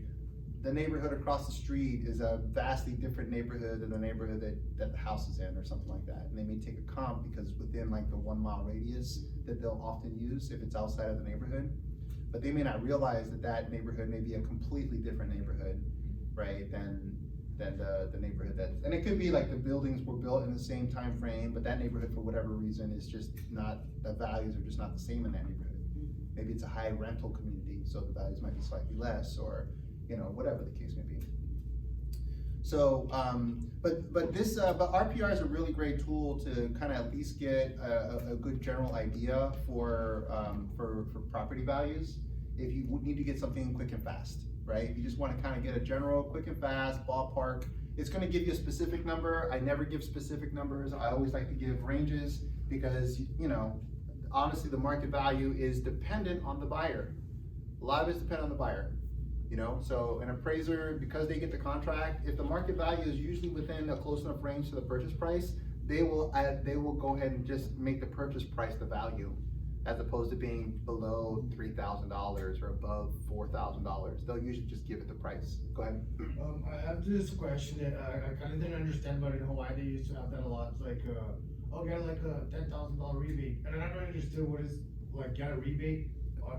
S2: the neighborhood across the street is a vastly different neighborhood than the neighborhood that the house is in, or something like that. And they may take a comp because it's within like the 1 mile radius that they'll often use if it's outside of the neighborhood. But they may not realize that neighborhood may be a completely different neighborhood, right, than the neighborhood and it could be like the buildings were built in the same time frame, but that neighborhood for whatever reason is just not, the values are just not the same in that neighborhood. Maybe it's a high rental community, so the values might be slightly less, or whatever the case may be. So, but RPR is a really great tool to kind of at least get a good general idea for property values. If you need to get something quick and fast, right? If you just want to kind of get a general quick and fast ballpark, it's going to give you a specific number. I never give specific numbers. I always like to give ranges because, honestly, the market value is dependent on the buyer. A lot of it's dependent on the buyer. So an appraiser, because they get the contract, if the market value is usually within a close enough range to the purchase price, they will go ahead and just make the purchase price the value, as opposed to being below $3,000 or above $4,000. They'll usually just give it the price. Go ahead.
S1: I have this question that I kind of didn't understand, but in Hawaii they used to have that a lot. It's like, get like a $10,000 rebate, and I never understood what is, like, get a rebate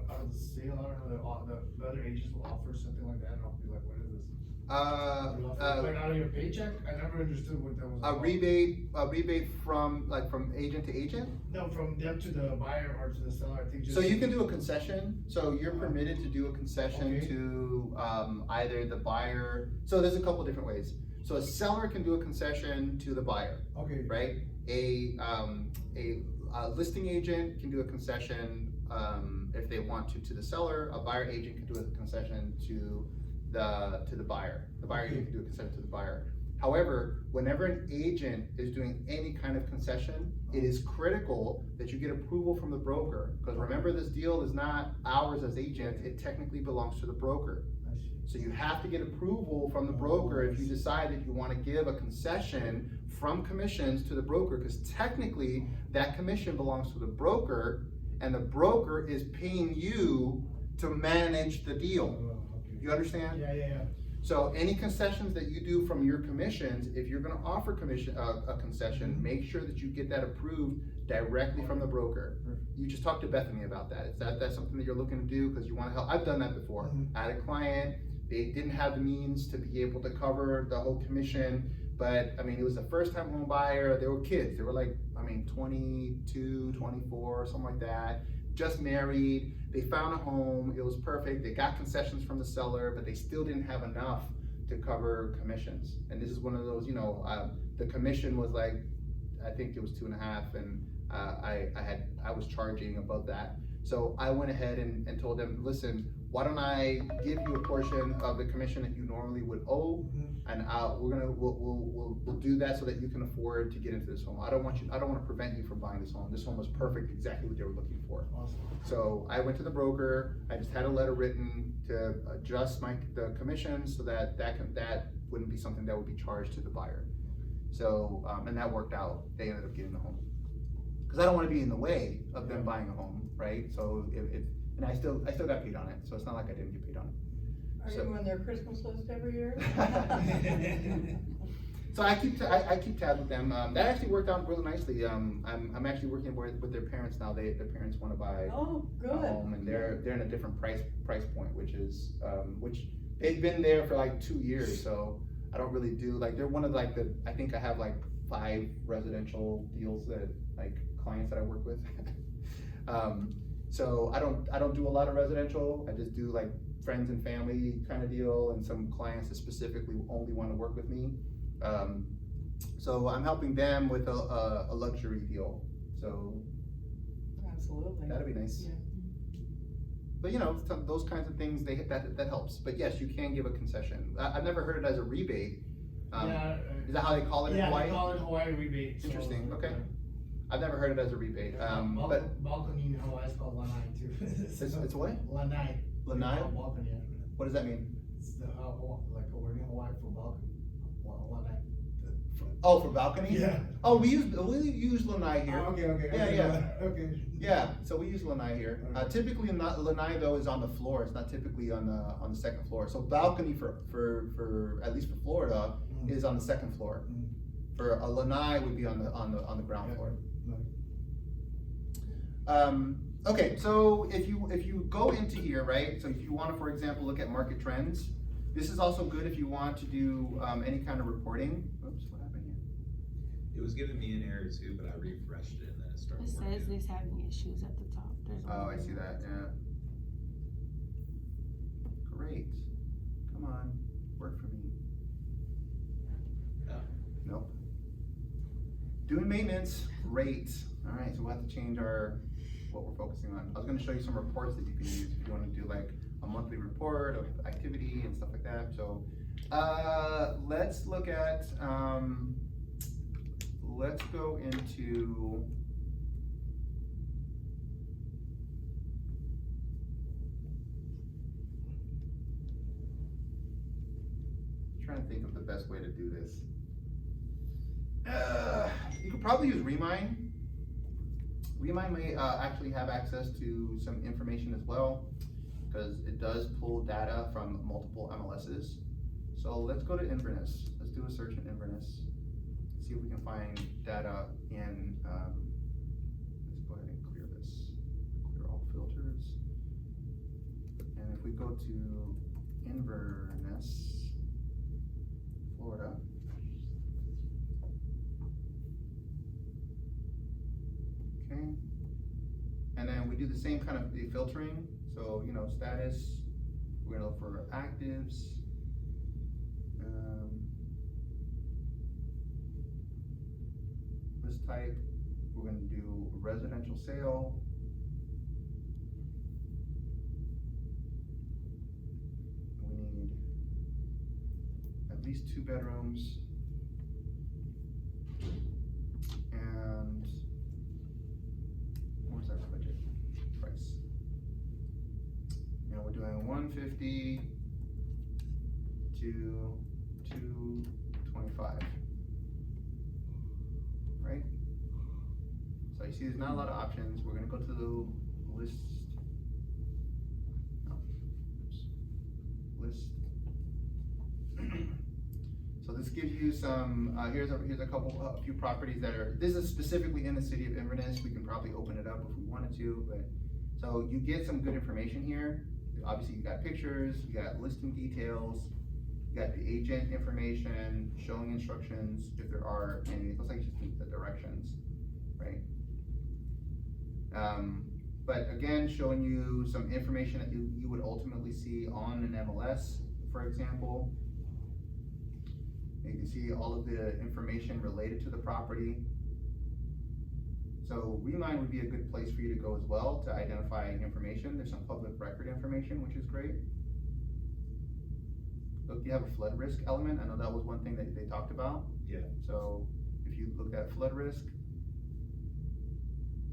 S1: out of the sale. I don't know, the other agents will offer something like that, and I'll be like, what is this? Like out of your paycheck? I never understood what that was
S2: a
S1: about.
S2: A rebate from agent to agent?
S1: No, from them to the buyer or to the seller, I think.
S2: So you can do a concession. So you're permitted to do a concession
S1: Okay.
S2: to either the buyer. So there's a couple different ways. So a seller can do a concession to the buyer.
S1: Okay.
S2: Right? A listing agent can do a concession if they want to the seller. A buyer agent can do a concession to the buyer. The buyer agent can do a concession to the buyer. However, whenever an agent is doing any kind of concession, it is critical that you get approval from the broker. Because remember, this deal is not ours as agents, it technically belongs to the broker. So you have to get approval from the broker if you decide that you want to give a concession from commissions to the broker, because technically that commission belongs to the broker, and the broker is paying you to manage the deal. You understand?
S1: Yeah.
S2: So any concessions that you do from your commissions, if you're gonna offer a concession, make sure that you get that approved directly from the broker. You just talked to Bethany about that. Is that's something that you're looking to do because you wanna help? I've done that before. I had a client, they didn't have the means to be able to cover the whole commission, but I mean, it was a first time home buyer. They were kids. They were like, 22, 24, something like that. Just married. They found a home. It was perfect. They got concessions from the seller, but they still didn't have enough to cover commissions. And this is one of those, the commission was like, I think it was 2.5, and I was charging above that. So I went ahead and told them, listen, why don't I give you a portion of the commission that you normally would owe, and we'll do that so that you can afford to get into this home. I don't want to prevent you from buying this home. This home was perfect, exactly what they were looking for.
S1: Awesome.
S2: So I went to the broker. I just had a letter written to adjust the commission so that wouldn't be something that would be charged to the buyer. So, and that worked out, they ended up getting the home. Cause I don't wanna be in the way of them buying a home, right? So and I still got paid on it, so it's not like I didn't get paid on it.
S4: Are
S2: So-
S4: you on their Christmas list every year?
S2: So I keep tabs with them. That actually worked out really nicely. I'm actually working with their parents now. Their parents want to buy
S4: Oh,
S2: a
S4: good.
S2: home, and they're in a different price point, which is which they've been there for like 2 years. So I don't really do like they're one of like I think I have like 5 residential deals that like clients that I work with. So I don't do a lot of residential. I just do like friends and family kind of deal, and some clients that specifically only want to work with me. So I'm helping them with a luxury deal, so
S4: Absolutely.
S2: that'd be nice.
S4: Yeah.
S2: But you know, those kinds of things, that helps, but yes, you can give a concession. I've never heard it as a rebate.
S1: Yeah,
S2: Is that how they call it in
S1: yeah,
S2: Hawaii?
S1: they call it Hawaii rebate. So,
S2: Interesting, okay. I've never heard it as a rebate, but
S1: balcony in Hawaii is called lanai too.
S2: it's what?
S1: Lanai.
S2: Lanai?
S1: Balcony, yeah.
S2: What does that mean?
S1: It's the, like a word in Hawaii for balcony. Lanai.
S2: Oh, for balcony?
S1: Yeah.
S2: Oh, we use lanai here.
S1: Oh, okay.
S2: Yeah.
S1: Okay.
S2: Yeah, so we use lanai here. Typically, lanai though is on the floor. It's not typically on the second floor. So balcony for at least for Florida is on the second floor. For a lanai would be on the ground floor. Okay, so if you go into here, right? So if you want to, for example, look at market trends, this is also good if you want to do any kind of reporting. Oops, what happened here?
S3: It was giving me an error too, but I refreshed it and then it started
S6: It
S3: working.
S6: says it's having issues at the top. There's
S2: Oh, I
S6: only
S2: see that,
S6: one.
S2: yeah. Great. Come on, work for me.
S3: No.
S2: Nope. Doing maintenance, great. All right, so we'll have to change what we're focusing on. I was gonna show you some reports that you can use if you wanna do like a monthly report of activity and stuff like that. So, let's look at, let's go into, trying to think of the best way to do this. You could probably use Remine. Remine may actually have access to some information as well, because it does pull data from multiple MLSs. So let's go to Inverness. Let's do a search in Inverness. See if we can find data in, let's go ahead and clear this. Clear all filters. And if we go to Inverness, Florida. Okay. And then we do the same kind of the filtering. So, you know, status, we're gonna look for actives. List type, we're gonna do residential sale. We need at least 2 bedrooms. And where's our budget price? And we're doing 150 to 225. Right? So you see there's not a lot of options. We're gonna go to the list. No. Oops. List. So this gives you some, here's a few properties that are, this is specifically in the city of Inverness. We can probably open it up if we wanted to, but, so you get some good information here. Obviously you got pictures, you got listing details, you got the agent information, showing instructions, if there are any, it looks like it's just the directions, right? But again, showing you some information that you would ultimately see on an MLS, for example. You can see all of the information related to the property. So Remine would be a good place for you to go as well to identify information. There's some public record information, which is great. Look, you have a flood risk element. I know that was one thing that they talked about.
S3: Yeah.
S2: So if you look at flood risk,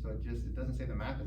S2: so it doesn't say the map is